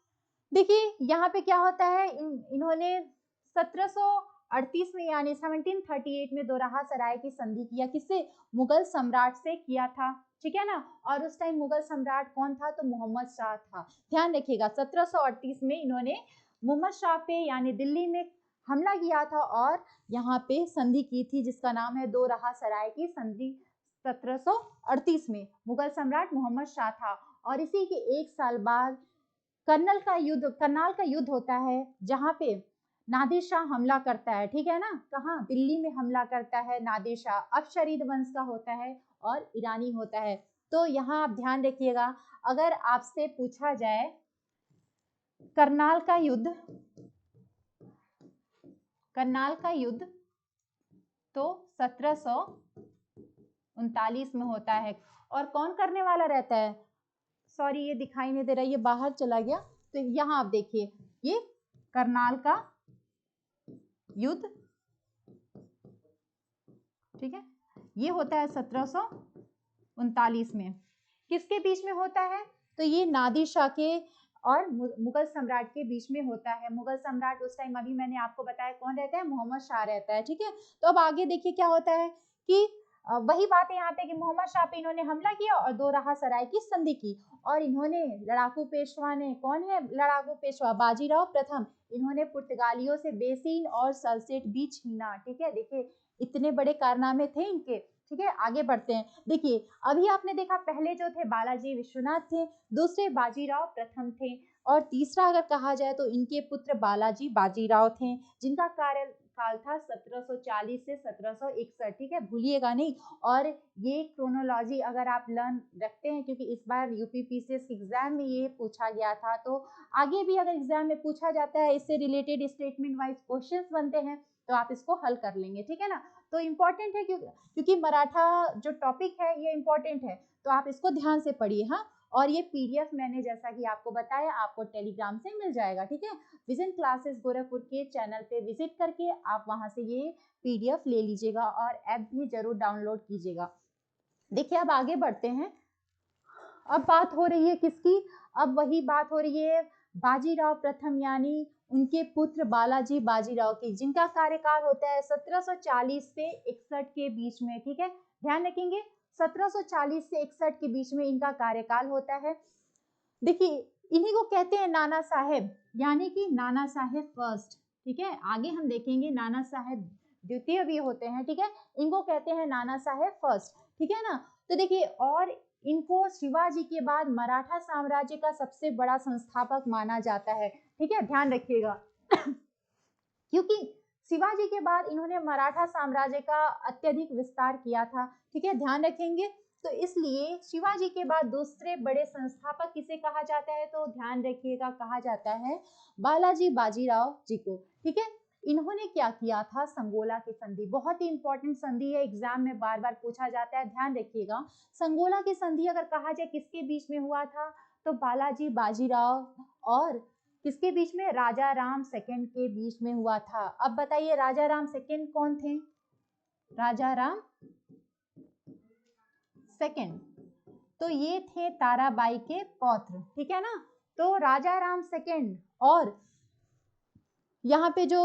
[SPEAKER 1] देखिए यहाँ पे क्या होता है, इन्होंने 1738 में यानी 1738 में दोराहा सराय की संधि किया, किससे, मुगल सम्राट से किया था, ठीक है ना। और उस टाइम मुगल सम्राट कौन था, तो मोहम्मद शाह था, ध्यान रखिएगा। 1738 में इन्होंने मोहम्मद शाह पे यानी दिल्ली में हमला किया था और यहाँ पे संधि की थी, जिसका नाम है दोराहा सराय की संधि। 1738 में मुगल सम्राट मोहम्मद शाह था, और इसी के एक साल बाद करनाल का युद्ध होता है, जहाँ पे नादिर शाह हमला करता है, ठीक है ना, कहाँ, दिल्ली में हमला करता है नादिर शाह, अफशरीद वंश का होता है और ईरानी होता है। तो यहाँ आप ध्यान रखिएगा, अगर आपसे पूछा जाए करनाल का युद्ध तो 1739 में होता है, और कौन करने वाला रहता है, सॉरी ये दिखाई नहीं दे रहा, ये बाहर चला गया, तो यहाँ आप देखिए, ये करनाल का युद्ध, ठीक है, ये होता है 1739 में, किसके बीच में होता है, तो ये नादिर शाह के और मुगल सम्राट के बीच में होता है। मुगल सम्राट उस टाइम अभी मैंने आपको बताया कौन रहता है, मोहम्मद शाह रहता है, ठीक है। तो अब आगे देखिए क्या होता है कि वही बात है यहाँ पे कि मोहम्मद शाह पे इन्होंने हमला किया और दोराहा सराय की संधि की, और इन्होंने लड़ाकू पेशवा ने, कौन है लड़ाकू पेशवा, बाजीराव प्रथम, इन्होंने पुर्तगालियों से बेसिन और सल्सेट भी छीना, ठीक है, देखिए इतने बड़े कारनामे थे इनके, ठीक है। आगे बढ़ते हैं, देखिए अभी आपने देखा पहले जो थे बालाजी विश्वनाथ थे, दूसरे बाजीराव प्रथम थे, और तीसरा अगर कहा जाए तो इनके पुत्र बालाजी बाजीराव थे, जिनका कार्यकाल था 1740 से 1761, ठीक है, भूलिएगा नहीं। और ये क्रोनोलॉजी अगर आप लर्न रखते हैं, क्योंकि इस बार यूपीपीसीएस एग्जाम में ये पूछा गया था, तो आगे भी अगर एग्जाम में पूछा जाता है, इससे रिलेटेड स्टेटमेंट वाइज क्वेश्चंस बनते हैं, तो आप इसको हल कर लेंगे, ठीक है ना। तो इम्पोर्टेंट है, क्योंकि मराठा जो टॉपिक है ये इम्पोर्टेंट है, तो आप इसको ध्यान से पढ़िए, हाँ। और ये पीडीएफ मैंने जैसा कि आपको बताया आपको टेलीग्राम से मिल जाएगा, ठीक है। विजन क्लासेस गोरखपुर के चैनल पे विजिट करके आप वहां से ये पीडीएफ ले लीजिएगा, और ऐप भी जरूर डाउनलोड कीजिएगा। देखिए अब आगे बढ़ते हैं, अब बात हो रही है किसकी, अब वही बात हो रही है बाजीराव प्रथम यानी उनके पुत्र बालाजी बाजीराव की, जिनका कार्यकाल होता है 1740 से 61 के बीच में, ठीक है, ध्यान रखेंगे 1740 से 61 के बीच में इनका कार्यकाल होता है। देखिए इन्हीं को कहते हैं नाना साहेब, यानी कि नाना साहेब फर्स्ट, ठीक है, आगे हम देखेंगे नाना साहेब द्वितीय भी होते हैं, ठीक है, इनको कहते हैं नाना साहेब फर्स्ट, ठीक है ना। तो देखिए, और इनको शिवाजी के बाद मराठा साम्राज्य का सबसे बड़ा संस्थापक माना जाता है, ठीक है, ध्यान रखिएगा क्योंकि शिवाजी के बाद इन्होंने मराठा साम्राज्य का अत्यधिक विस्तार किया था, ठीक है, ध्यान रखेंगे। तो इसलिए शिवाजी के बाद दूसरे बड़े संस्थापक किसे कहा जाता है, तो ध्यान रखिएगा कहा जाता है बालाजी बाजीराव जी को, ठीक है। इन्होंने क्या किया था, संगोला की संधि, बहुत ही इंपॉर्टेंट संधि है, एग्जाम में बार बार पूछा जाता है, ध्यान रखिएगा। संगोला की संधि अगर कहा जाए किसके बीच में हुआ था, तो बालाजी बाजीराव और किसके बीच में, राजा राम सेकंड के बीच में हुआ था। अब बताइए राजा राम सेकंड कौन थे, राजा राम सेकंड, तो ये थे ताराबाई के पौत्र, ठीक है ना। तो राजा राम सेकंड और यहाँ पे जो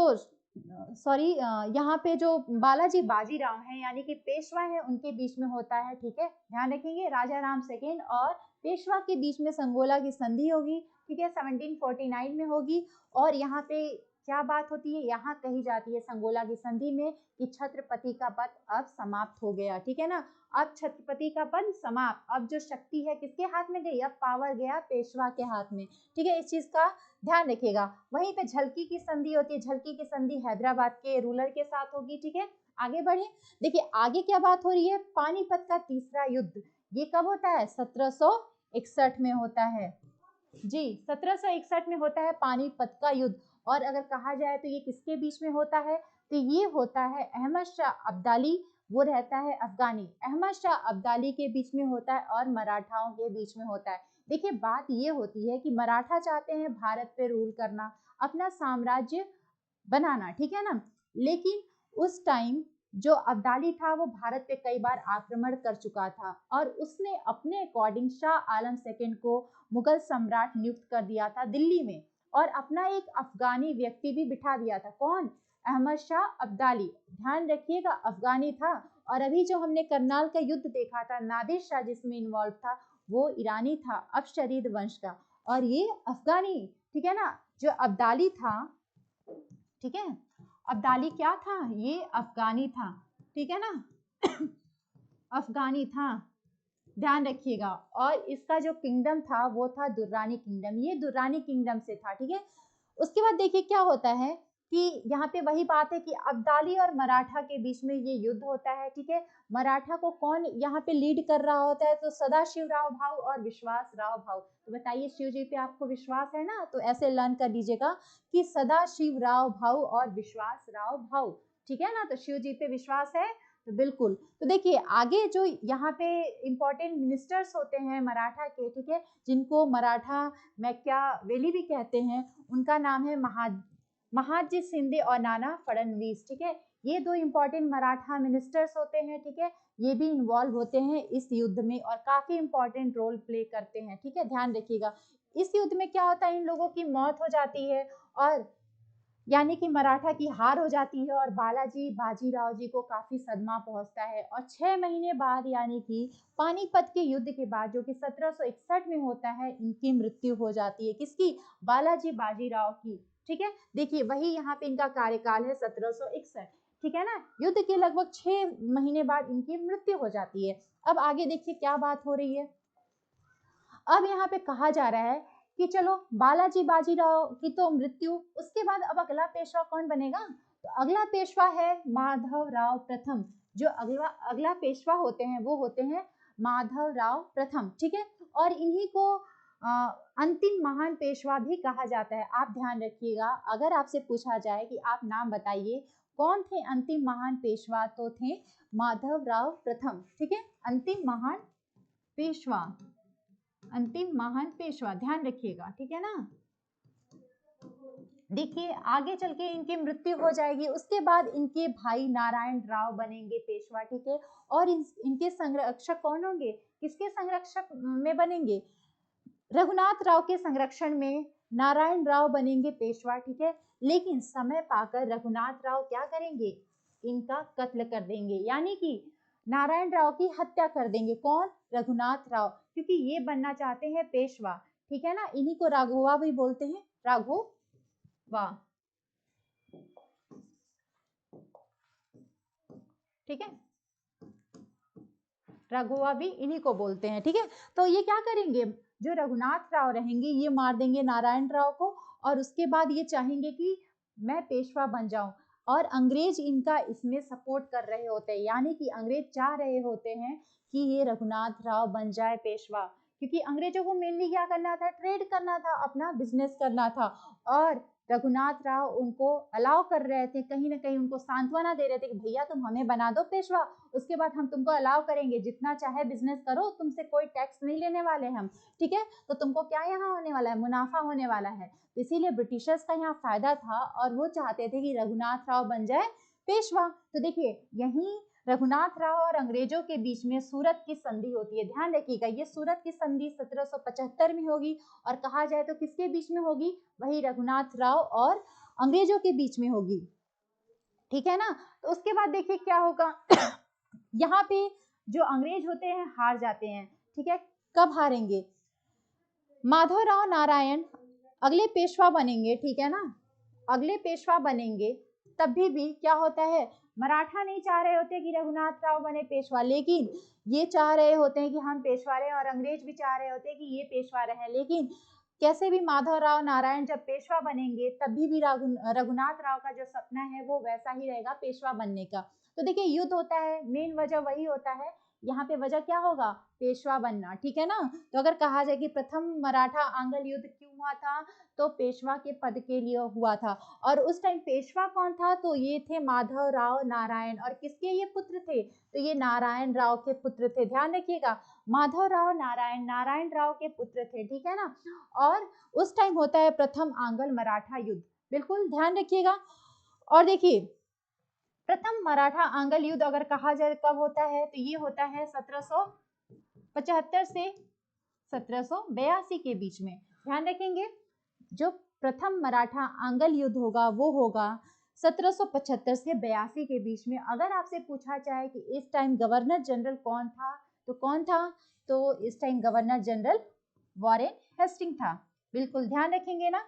[SPEAKER 1] यहाँ पे जो बालाजी बाजीराव हैं यानी कि पेशवा है, उनके बीच में होता है, ठीक है, ध्यान रखेंगे। राजा राम सेकंड और पेशवा के बीच में संगोला की संधि होगी, ठीक है, 1749 में होगी। और यहाँ पे क्या बात होती है, यहाँ कही जाती है संगोला की संधि में कि छत्रपति का पद अब समाप्त हो गया, ठीक है ना। अब छत्रपति का पद समाप्त, अब जो शक्ति है किसके हाथ में गई, अब पावर गया पेशवा के हाथ में, ठीक है, इस चीज का ध्यान रखिएगा। वहीं पे झलकी की संधि होती है, झलकी की संधि हैदराबाद के रूलर के साथ होगी, ठीक है। आगे बढ़े, देखिए आगे क्या बात हो रही है, पानीपत का तीसरा युद्ध, ये कब होता है, 1761 में होता है जी, 1761 में होता है पानीपत का युद्ध। और अगर कहा जाए तो ये किसके बीच में होता है, तो ये होता है अहमद शाह अब्दाली, वो रहता है अफगानी, अहमद शाह अब्दाली के बीच में होता है और मराठाओं के बीच में होता है। देखिए बात ये होती है कि मराठा चाहते हैं भारत पे रूल करना, अपना साम्राज्य बनाना, ठीक है ना, लेकिन उस टाइम जो अब्दाली था वो भारत पे कई बार आक्रमण कर चुका था और उसने अपने अकॉर्डिंग शाह आलम सेकंड को मुगल सम्राट नियुक्त कर दिया था दिल्ली में, और अपना एक अफगानी व्यक्ति भी बिठा दिया था, कौन, अहमद शाह अब्दाली, ध्यान रखिएगा अफगानी था। और अभी जो हमने करनाल का युद्ध देखा था, नादिर शाह जिसमें इन्वॉल्व था, वो ईरानी था, अफशरीद वंश का, और ये अफगानी, ठीक है ना। जो अब्दाली था, ठीक है, अब्दाली क्या था, ये अफगानी था, ठीक है ना अफगानी था, ध्यान रखिएगा। और इसका जो किंगडम था वो था दुर्रानी किंगडम, ये दुर्रानी किंगडम से था, ठीक है। उसके बाद देखिए क्या होता है कि यहाँ पे वही बात है कि अब्दाली और मराठा के बीच में ये युद्ध होता है, ठीक है। मराठा को कौन यहाँ पे लीड कर रहा होता है, तो सदाशिव राव भाऊ और विश्वास राव भाऊ। तो बताइए शिव जी पे आपको विश्वास है ना, तो ऐसे लर्न कर लीजिएगा कि सदाशिव राव भाऊ और विश्वास राव भाऊ, ठीक है ना। तो शिव जी पे विश्वास है, तो बिल्कुल। तो देखिए आगे जो यहाँ पे इंपॉर्टेंट मिनिस्टर्स होते हैं मराठा के, ठीक है, जिनको मराठा मैकियावेली भी कहते हैं, उनका नाम है महादजी शिंदे और नाना फडणवीस, ठीक है। ये दो इंपॉर्टेंट मराठा मिनिस्टर्स होते हैं, ठीक है, ये भी इन्वॉल्व होते हैं इस युद्ध में और काफी इंपॉर्टेंट रोल प्ले करते हैं, ठीक है, ध्यान रखिएगा। इस युद्ध में क्या होता है, इन लोगों की मौत हो जाती है और यानी कि मराठा की हार हो जाती है और बालाजी बाजीराव जी को काफी सदमा पहुंचता है। और 6 महीने बाद यानी कि पानीपत के युद्ध के बाद जो कि 1761 में होता है, इनकी मृत्यु हो जाती है, किसकी, बालाजी बाजीराव की, ठीक है। देखिए वही यहाँ पे इनका कार्यकाल है 1761, ठीक है ना। युद्ध के लगभग 6 महीने बाद इनकी मृत्यु हो जाती है। अब आगे देखिए क्या बात हो रही है, अब यहाँ पे कहा जा रहा है कि चलो बालाजी बाजीराव की तो मृत्यु, उसके बाद अब अगला पेशवा कौन बनेगा, तो अगला पेशवा है माधव राव प्रथम। जो अगला पेशवा होते हैं वो होते हैं माधव राव प्रथम, ठीक है। और इन्हीं को अंतिम महान पेशवा भी कहा जाता है। आप ध्यान रखिएगा, अगर आपसे पूछा जाए कि आप नाम बताइए कौन थे अंतिम महान पेशवा, तो थे माधव राव प्रथम, ठीक है, अंतिम महान पेशवा, अंतिम महान पेशवा, ध्यान रखिएगा, ठीक है ना। देखिए आगे चल के इनकी मृत्यु हो जाएगी, उसके बाद इनके भाई नारायण राव बनेंगे पेशवा, ठीक है। और इनके संरक्षक कौन होंगे, किसके संरक्षक में बनेंगे, रघुनाथ राव के संरक्षण में नारायण राव बनेंगे पेशवा, ठीक है। लेकिन समय पाकर रघुनाथ राव क्या करेंगे, इनका कत्ल कर देंगे, यानी कि नारायण राव की हत्या कर देंगे, कौन, रघुनाथ राव, क्योंकि ये बनना चाहते हैं पेशवा, ठीक है ना। इन्हीं को राघवा भी बोलते हैं, राघवा, ठीक है, राघवा भी इन्हीं को बोलते हैं, ठीक है। तो ये क्या करेंगे, जो रघुनाथ राव रहेंगे ये मार देंगे नारायण राव को, और उसके बाद ये चाहेंगे कि मैं पेशवा बन जाऊं, और अंग्रेज इनका इसमें सपोर्ट कर रहे होते हैं, यानी कि अंग्रेज चाह रहे होते हैं कि ये रघुनाथ राव बन जाए पेशवा, क्योंकि अंग्रेजों को मेनली क्या करना था, ट्रेड करना था, अपना बिजनेस करना था। और रघुनाथ राव उनको अलाउ कर रहे थे, कहीं ना कहीं उनको सांत्वना दे रहे थे कि भैया तुम हमें बना दो पेशवा, उसके बाद हम तुमको अलाउ करेंगे, जितना चाहे बिजनेस करो, तुमसे कोई टैक्स नहीं लेने वाले हम, ठीक है, तो तुमको क्या यहाँ होने वाला है, मुनाफा होने वाला है। तो इसीलिए ब्रिटिशर्स का यहाँ फायदा था और वो चाहते थे कि रघुनाथ राव बन जाए पेशवा। तो देखिए यहीं रघुनाथ राव और अंग्रेजों के बीच में सूरत की संधि होती है। ध्यान रखिएगा, ये सूरत की संधि 1775 में होगी और कहा जाए तो किसके बीच में होगी, वही रघुनाथ राव और अंग्रेजों के बीच में होगी, ठीक है ना। तो उसके बाद देखिए क्या होगा यहाँ पे जो अंग्रेज होते हैं हार जाते हैं, ठीक है। कब हारेंगे, माधवराव नारायण अगले पेशवा बनेंगे, ठीक है ना, अगले पेशवा बनेंगे, तभी भी क्या होता है, मराठा नहीं चाह रहे होते कि रघुनाथ राव बने पेशवा, लेकिन ये चाह रहे होते हैं कि हम पेशवा रहे, और अंग्रेज भी चाह रहे होते हैं कि ये पेशवा रहे। लेकिन कैसे भी माधवराव नारायण जब पेशवा बनेंगे तभी भी रघुनाथ राव का जो सपना है वो वैसा ही रहेगा, पेशवा बनने का। तो देखिए युद्ध होता है, मेन वजह वही होता है, यहाँ पे वजह क्या होगा, पेशवा बनना, ठीक है ना। तो अगर कहा जाए कि प्रथम मराठा आंग्ल युद्ध क्यों हुआ था, तो पेशवा के पद के लिए हुआ था। और उस टाइम पेशवा कौन था, तो ये थे माधवराव नारायण, और किसके ये पुत्र थे, तो ये नारायण राव के पुत्र थे। ध्यान रखिएगा, माधवराव नारायण नारायण राव के पुत्र थे, ठीक है ना। और उस टाइम होता है प्रथम आंग्ल मराठा युद्ध, बिल्कुल ध्यान रखिएगा। और देखिए प्रथम मराठा आंग्ल युद्ध अगर कहा जाए कब होता है, तो ये होता है 1775 से 1782 के बीच में। ध्यान रखेंगे, जो प्रथम मराठा आंग्ल युद्ध होगा वो होगा 1775 से 82 के बीच में। अगर आपसे पूछा जाए कि इस टाइम गवर्नर जनरल कौन था, तो कौन था, तो इस time governor general Warren Hasting था, बिल्कुल ध्यान रखेंगे ना,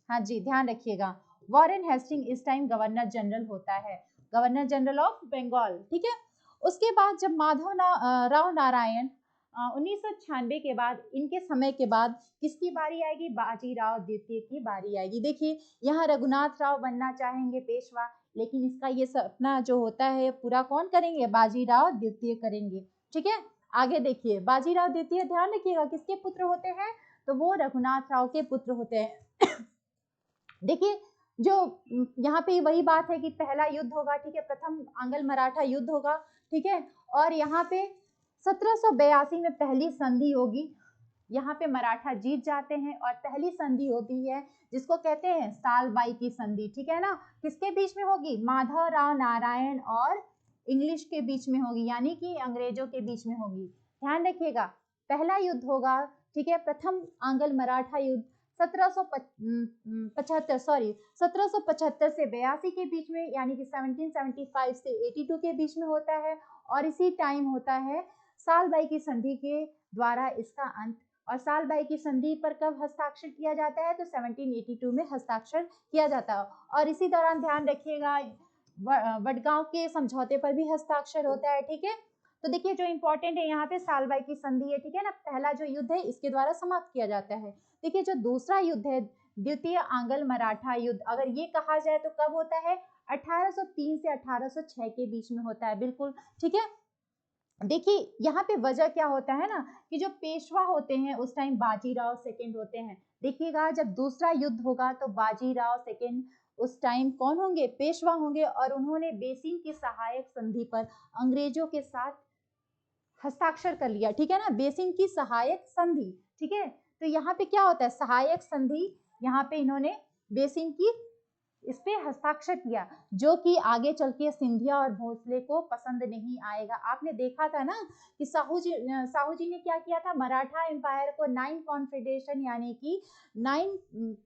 [SPEAKER 1] हाँ जी ध्यान रखिएगा, वॉरेन हेस्टिंग इस टाइम गवर्नर जनरल होता है, गवर्नर जनरल ऑफ बंगाल, ठीक है। उसके बाद जब राव नारायण 1996 के बाद, इनके समय के बाद किसकी बारी आएगी, बाजीराव द्वितीय की बारी आएगी। देखिए यहाँ रघुनाथ राव बनना चाहेंगे पेशवा, लेकिन इसका ये सपना जो होता है पूरा कौन करेंगे, बाजीराव द्वितीय करेंगे, ठीक है। आगे देखिए बाजीराव द्वितीय, ध्यान रखिएगा किसके पुत्र होते हैं, तो वो रघुनाथ राव के पुत्र होते हैं। देखिए जो यहाँ पे वही बात है कि पहला युद्ध होगा, ठीक है, प्रथम आंग्ल मराठा युद्ध होगा, ठीक है। और यहाँ पे 1782 में पहली संधि होगी, यहाँ पे मराठा जीत जाते हैं और पहली संधि होती है जिसको कहते हैं सालबाई की संधि, ठीक है ना। किसके बीच में होगी, माधवराव नारायण और इंग्लिश के बीच में होगी, यानी कि अंग्रेजों के बीच में होगी। ध्यान रखिएगा पहला युद्ध होगा, ठीक है, प्रथम आंग्ल मराठा युद्ध 1775 से 82 के बीच में, यानी कि 1775 से 82 के बीच में होता है। और इसी टाइम होता है सालबाई की संधि के द्वारा इसका अंत। और सालबाई की संधि पर कब हस्ताक्षर किया जाता है, तो 1782 में हस्ताक्षर किया जाता है। और इसी दौरान ध्यान रखिएगा वडगांव के समझौते पर भी हस्ताक्षर होता है, ठीक है। तो देखिए जो इंपॉर्टेंट है यहाँ पे सालबाई की संधि है, ठीक है ना, पहला जो युद्ध है इसके द्वारा समाप्त किया जाता है। देखिए जो दूसरा युद्ध है द्वितीय आंग्ल मराठा युद्ध, अगर ये कहा जाए तो कब होता है, 1803 से 1806 के बीच में होता है, बिल्कुल ठीक है। देखिए यहाँ पे वजह क्या होता है ना, कि जो पेशवा होते हैं उस टाइम बाजीराव सेकंड होते हैं। देखिएगा जब दूसरा युद्ध होगा तो बाजीराव सेकंड उस टाइम कौन होंगे, पेशवा होंगे, और उन्होंने बेसिन की सहायक संधि पर अंग्रेजों के साथ हस्ताक्षर कर लिया, ठीक है ना, बेसिन की सहायक संधि, ठीक है। तो यहाँ पे क्या होता है, सहायक संधि, यहाँ पे इन्होंने बेसिन की इस पे हस्ताक्षर किया, जो कि आगे चल के सिंधिया और भोसले को पसंद नहीं आएगा। आपने देखा था ना कि साहू जी ने क्या किया था, मराठा एम्पायर को 9 कॉन्फेडरेशन यानी कि 9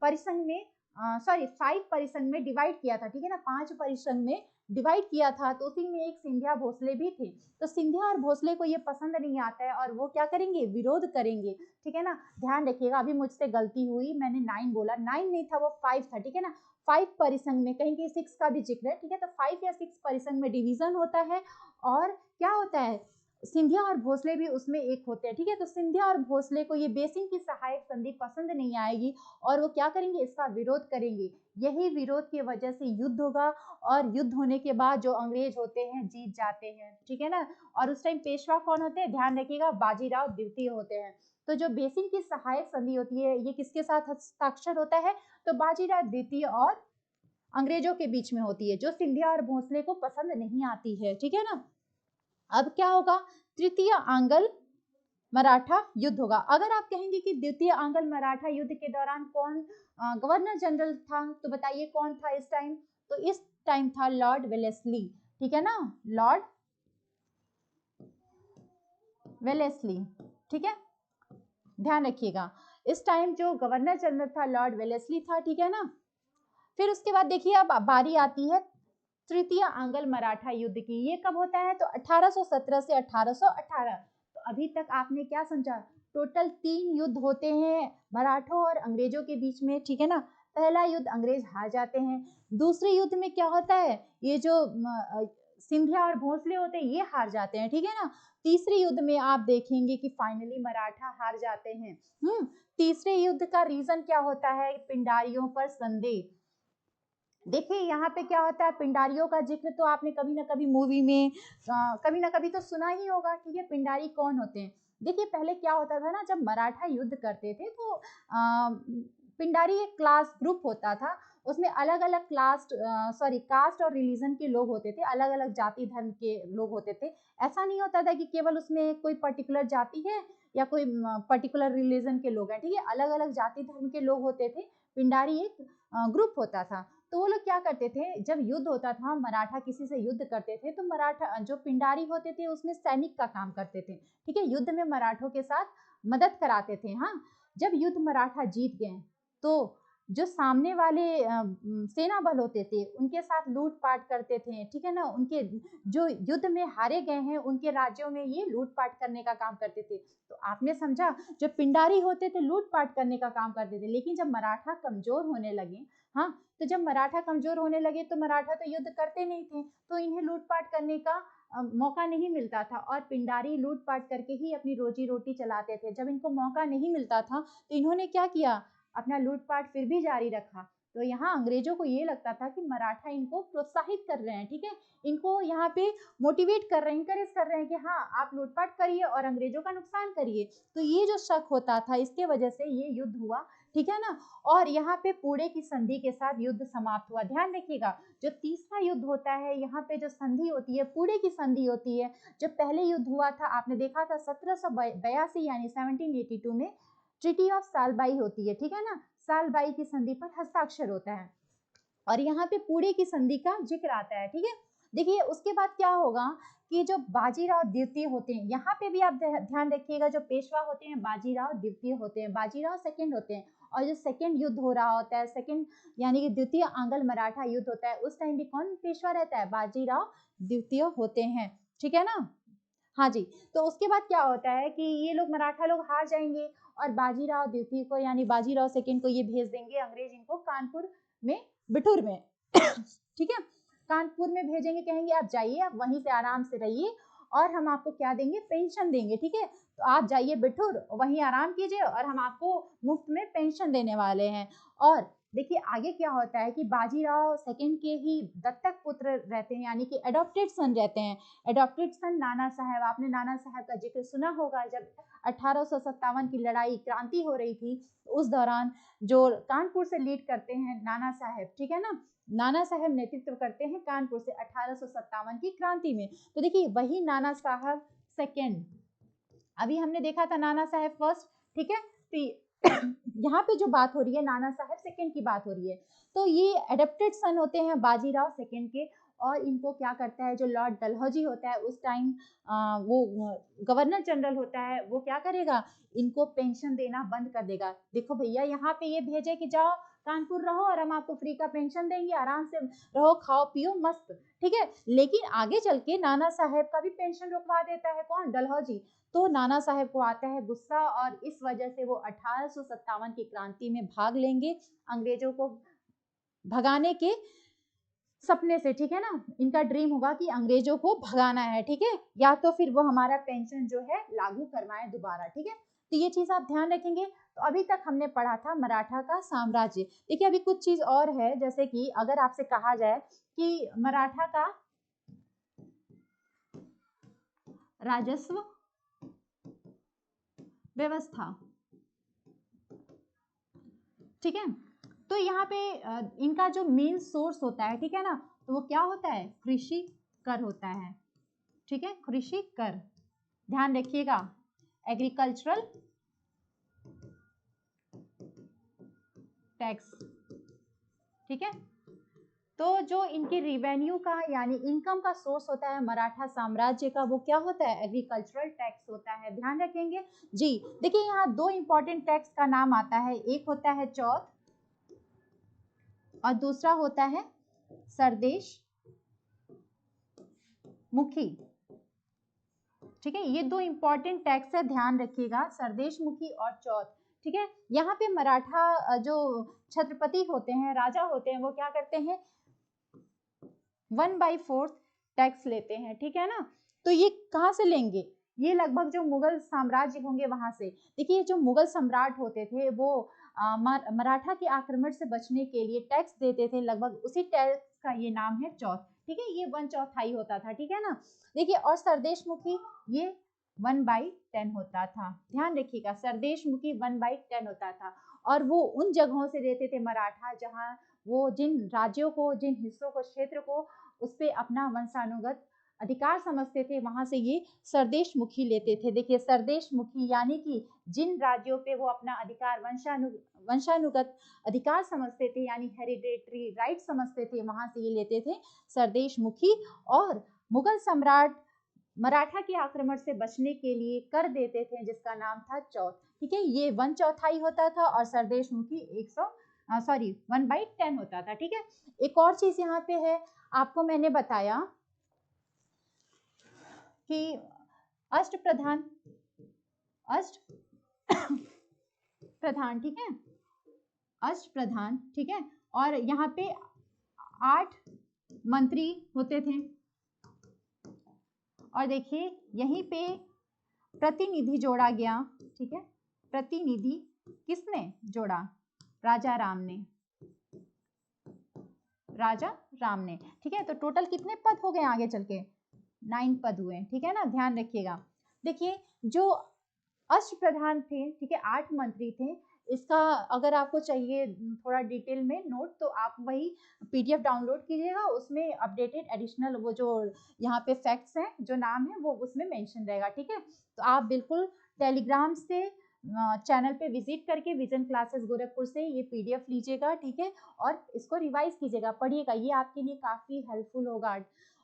[SPEAKER 1] परिसंघ में 5 परिसंघ में डिवाइड किया था, ठीक है ना, 5 परिसंघ में डिवाइड किया था। तो उसी में एक सिंधिया भोसले भी थे। तो सिंधिया और भोसले को ये पसंद नहीं आता है और वो क्या करेंगे, विरोध करेंगे, ठीक है ना। ध्यान रखिएगा, अभी मुझसे गलती हुई, मैंने 9 बोला, 9 नहीं था वो 5 था, ठीक है ना। 5 परिसंघ में, कहीं कहीं 6 का भी जिक्र है, ठीक है। तो 5 या 6 परिसंघ में डिवीजन होता है। और क्या होता है, सिंधिया और भोसले भी उसमें एक होते हैं, ठीक है। तो सिंधिया और भोसले को ये बेसिन की सहायक संधि पसंद नहीं आएगी और वो क्या करेंगे, इसका विरोध करेंगे। यही विरोध की वजह से युद्ध होगा और युद्ध होने के बाद जो अंग्रेज होते हैं जीत जाते हैं, ठीक है ना। और उस टाइम पेशवा कौन होते हैं, ध्यान रखिएगा, बाजीराव द्वितीय होते हैं। तो जो बेसिन की सहायक संधि होती है ये किसके साथ हस्ताक्षर होता है, तो बाजीराव द्वितीय और अंग्रेजों के बीच में होती है, जो सिंधिया और भोसले को पसंद नहीं आती है, ठीक है ना। अब क्या होगा, तृतीय आंग्ल मराठा युद्ध होगा। अगर आप कहेंगे कि द्वितीय आंग्ल मराठा युद्ध के दौरान कौन गवर्नर जनरल था, तो बताइए कौन था इस टाइम, तो इस टाइम था लॉर्ड वेलेस्ली, ठीक है ना, लॉर्ड वेलेस्ली, ठीक है, ध्यान रखिएगा। इस टाइम जो गवर्नर जनरल था लॉर्ड वेलेस्ली था, ठीक है ना। फिर उसके बाद देखिए अब बारी आती है तृतीय आंग्ल मराठा युद्ध की। ये कब होता है, तो 1817 से 1818। तो अभी तक आपने क्या समझा, टोटल 3 युद्ध होते हैं मराठों और अंग्रेजों के बीच में, ठीक है ना। पहला युद्ध अंग्रेज हार जाते हैं, दूसरे युद्ध में क्या होता है, ये जो सिंधिया और भोसले होते हैं ये हार जाते हैं, ठीक है ना। तीसरे युद्ध में आप देखेंगे कि फाइनली मराठा हार जाते हैं। तीसरे युद्ध का रीजन क्या होता है, पिंडारियों पर संदेह। देखिए यहाँ पे क्या होता है, पिंडारियों का जिक्र तो आपने कभी ना कभी मूवी में कभी ना कभी तो सुना ही होगा, ठीक है। पिंडारी कौन होते हैं, देखिए पहले क्या होता था ना, जब मराठा युद्ध करते थे तो पिंडारी एक क्लास ग्रुप होता था, उसमें अलग अलग कास्ट और रिलीजन के लोग होते थे, अलग अलग जाति धर्म के लोग होते थे। ऐसा नहीं होता था कि केवल उसमें कोई पर्टिकुलर जाति है या कोई पर्टिकुलर रिलीजन के लोग हैं, ठीक है, अलग अलग जाति धर्म के लोग होते थे। पिंडारी एक ग्रुप होता था। तो वो लोग क्या करते थे, जब युद्ध होता था, मराठा किसी से युद्ध करते थे, तो मराठा जो पिंडारी होते थे उसमें सैनिक का काम करते थे, ठीक है, युद्ध में मराठों के साथ मदद कराते थे। हाँ, जब युद्ध मराठा जीत गए तो जो सामने वाले सेना बल होते थे उनके साथ लूटपाट करते थे, ठीक है ना। उनके जो युद्ध में हारे गए हैं उनके राज्यों में ये लूटपाट करने का काम करते थे। तो आपने समझा, जो पिंडारी होते थे लूटपाट करने का काम करते थे, लेकिन जब मराठा कमजोर होने लगे, हाँ, तो जब मराठा कमजोर होने लगे तो मराठा तो युद्ध करते नहीं थे, तो इन्हें लूटपाट करने का मौका नहीं मिलता था और पिंडारी लूटपाट करके ही अपनी रोजी रोटी चलाते थे। जब इनको मौका नहीं मिलता था तो इन्होंने क्या किया, अपना लूटपाट फिर भी जारी रखा। तो यहाँ अंग्रेजों को ये लगता था कि मराठा इनको प्रोत्साहित कर रहे हैं, ठीक है, इनको यहाँ पे मोटिवेट कर रहे हैं, इंकरेज कर रहे हैं कि हाँ आप लूटपाट करिए और अंग्रेजों का नुकसान करिए। तो ये जो शक होता था इसके वजह से ये युद्ध हुआ, ठीक है ना। और यहाँ पे पूरे की संधि के साथ युद्ध समाप्त हुआ। ध्यान रखिएगा, जो तीसरा युद्ध होता है यहाँ पे जो संधि होती है पूरे की संधि होती है। जो पहले युद्ध हुआ था आपने देखा था 1782 यानी 1782 में ट्रिटी ऑफ सालबाई होती है, ठीक है ना, सालबाई की संधि पर हस्ताक्षर होता है और यहाँ पे पूरे की संधि का जिक्र आता है, ठीक है। देखिए उसके बाद क्या होगा कि जो बाजीराव द्वितीय होते हैं, यहाँ पे भी आप ध्यान रखिएगा, जो पेशवा होते हैं बाजीराव द्वितीय होते हैं, बाजीराव सेकंड होते हैं। और जो सेकंड युद्ध हो रहा होता है, सेकंड यानी कि द्वितीय आंग्ल मराठा युद्ध होता है, उस टाइम भी कौन पेशवा रहता है, बाजीराव द्वितीय होते हैं, ठीक है ना। हाँ जी, तो उसके बाद क्या होता है कि ये लोग मराठा लोग हार जाएंगे और बाजीराव द्वितीय को यानी बाजीराव सेकंड को ये भेज देंगे अंग्रेज इनको कानपुर में, बिठूर में ठीक है, कानपुर में भेजेंगे, कहेंगे आप जाइए, आप वहीं से आराम से रहिए और हम आपको क्या देंगे, पेंशन देंगे, ठीक है। तो आप जाइए बिठूर, वहीं आराम कीजिए और हम आपको मुफ्त में पेंशन देने वाले हैं। और देखिए आगे क्या होता है कि बाजीराव सेकंड के ही दत्तक पुत्र रहते हैं, यानी कि एडॉप्टेड सन रहते हैं। एडॉप्टेड सन नाना साहब, आपने नाना साहब का जिक्र सुना होगा, जब 1857 की लड़ाई क्रांति हो रही थी उस दौरान जो कानपुर से लीड करते हैं नाना साहब, ठीक है ना, नाना साहब नेतृत्व करते हैं कानपुर से 1857 की क्रांति में। तो देखिए वही नाना साहब सेकेंड, अभी हमने देखा था नाना साहब फर्स्ट, ठीक है, तो यहाँ पे जो बात हो रही है नाना साहब सेकंड की बात हो रही है। तो ये एडेप्टेड सन होते हैं बाजीराव सेकंड के और इनको क्या करता है, जो लॉर्ड डलहौजी होता है उस टाइम वो गवर्नर जनरल होता है, वो क्या करेगा, इनको पेंशन देना बंद कर देगा। देखो भैया यहाँ पे ये भेजे कि जाओ कानपुर रहो और हम आपको फ्री का पेंशन देंगे, आराम से रहो खाओ पियो मस्त, ठीक है। लेकिन आगे चल के नाना साहब का भी पेंशन रुकवा देता है कौन, डलहौजी। तो नाना साहब को आता है गुस्सा और इस वजह से वो 1857 की क्रांति में भाग लेंगे, अंग्रेजों को भगाने के सपने से, ठीक है ना, इनका ड्रीम होगा कि अंग्रेजों को भगाना है, ठीक है, या तो फिर वो हमारा पेंशन जो है लागू करवाएं दोबारा, ठीक है। तो ये चीज आप ध्यान रखेंगे। तो अभी तक हमने पढ़ा था मराठा का साम्राज्य। देखिए अभी कुछ चीज और है, जैसे कि अगर आपसे कहा जाए कि मराठा का राजस्व व्यवस्था, ठीक है, तो यहाँ पे इनका जो मेन सोर्स होता है, ठीक है ना, तो वो क्या होता है, कृषि कर होता है, ठीक है, कृषि कर, ध्यान रखिएगा, एग्रीकल्चरल टैक्स, ठीक है। तो जो इनके रिवेन्यू का यानी इनकम का सोर्स होता है मराठा साम्राज्य का, वो क्या होता है, एग्रीकल्चरल टैक्स होता है, ध्यान रखेंगे जी। देखिए यहाँ दो इंपॉर्टेंट टैक्स का नाम आता है, एक होता है चौथ और दूसरा होता है सरदेश मुखी, ठीक है। ये दो इंपॉर्टेंट टैक्स है, ध्यान रखिएगा, सरदेश मुखी और चौथ, ठीक है। यहाँ पे मराठा जो छत्रपति होते हैं, राजा होते हैं, वो क्या करते हैं, 1/4 टैक्स लेते हैं, ठीक है ना। तो ये कहाँ से लेंगे, ये लगभग जो मुगल साम्राज्य होंगे वहां से। देखिए जो मुगल सम्राट होते थे वो मराठा के आक्रमण से बचने के लिए टैक्स देते थे, लगभग उसी टैक्स का ये नाम है चौथ, ठीक है, ये 1/4 होता था, ठीक है ना। देखिए और सरदेश मुखी ये 1/10 होता था, ध्यान रखिएगा, सरदेश मुखी 1/10 होता था। और वो उन जगहों से देते थे मराठा जहाँ वो जिन राज्यों को, जिन हिस्सों को, क्षेत्र को उस पर अपना वंशानुगत अधिकार समझते थे, वहां से ये सरदेश मुखी लेते थे। देखिए सरदेश मुखी यानी कि जिन राज्यों पे वो अपना अधिकार वंशानुगत अधिकार समझते थे, यानी हेरिडेटरी राइट समझते थे, वहां से ये लेते थे सरदेश मुखी। और मुगल सम्राट मराठा के आक्रमण से बचने के लिए कर देते थे, जिसका नाम था चौथ, ठीक है, ये 1/4 होता था और सरदेश मुखी 1/10 होता था, ठीक है। एक और चीज यहाँ पे है, आपको मैंने बताया कि अष्ट प्रधान ठीक है, अष्ट प्रधान, ठीक है, और यहाँ पे 8 मंत्री होते थे। और देखिए यहीं पे प्रतिनिधि जोड़ा गया, ठीक है, प्रतिनिधि किसने जोड़ा, राजा राम ने, राजा राम ने, ठीक है। तो टोटल कितने पद हो गए आगे चल के, 9 पद हुए, ठीक है ना, ध्यान रखिएगा। देखिए जो अष्ट प्रधान थे, ठीक है, 8 मंत्री थे, इसका अगर आपको चाहिए थोड़ा डिटेल में नोट तो आप वही पीडीएफ डाउनलोड कीजिएगा, उसमें अपडेटेड एडिशनल वो जो यहाँ पे फैक्ट्स हैं, जो नाम है वो उसमें मेंशन रहेगा, ठीक है। तो आप बिल्कुल टेलीग्राम से चैनल पे विजिट करके विजन क्लासेस गोरखपुर से ये पीडीएफ लीजिएगा, ठीक है, और इसको रिवाइज कीजिएगा, पढ़िएगा, ये आपके लिए काफ़ी हेल्पफुल होगा।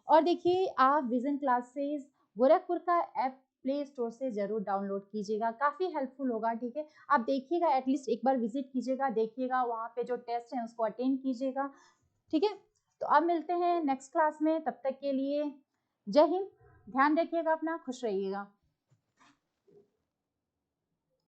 [SPEAKER 1] और देखिए आप विजन क्लासेस गोरखपुर का ऐप प्ले स्टोर से जरूर डाउनलोड कीजिएगा, काफ़ी हेल्पफुल होगा, ठीक है। आप देखिएगा, एटलीस्ट एक बार विजिट कीजिएगा, देखिएगा वहाँ पे जो टेस्ट हैं उसको अटेंड कीजिएगा, ठीक है। तो अब मिलते हैं नेक्स्ट क्लास में, तब तक के लिए जय हिंद, ध्यान रखिएगा अपना, खुश रहिएगा।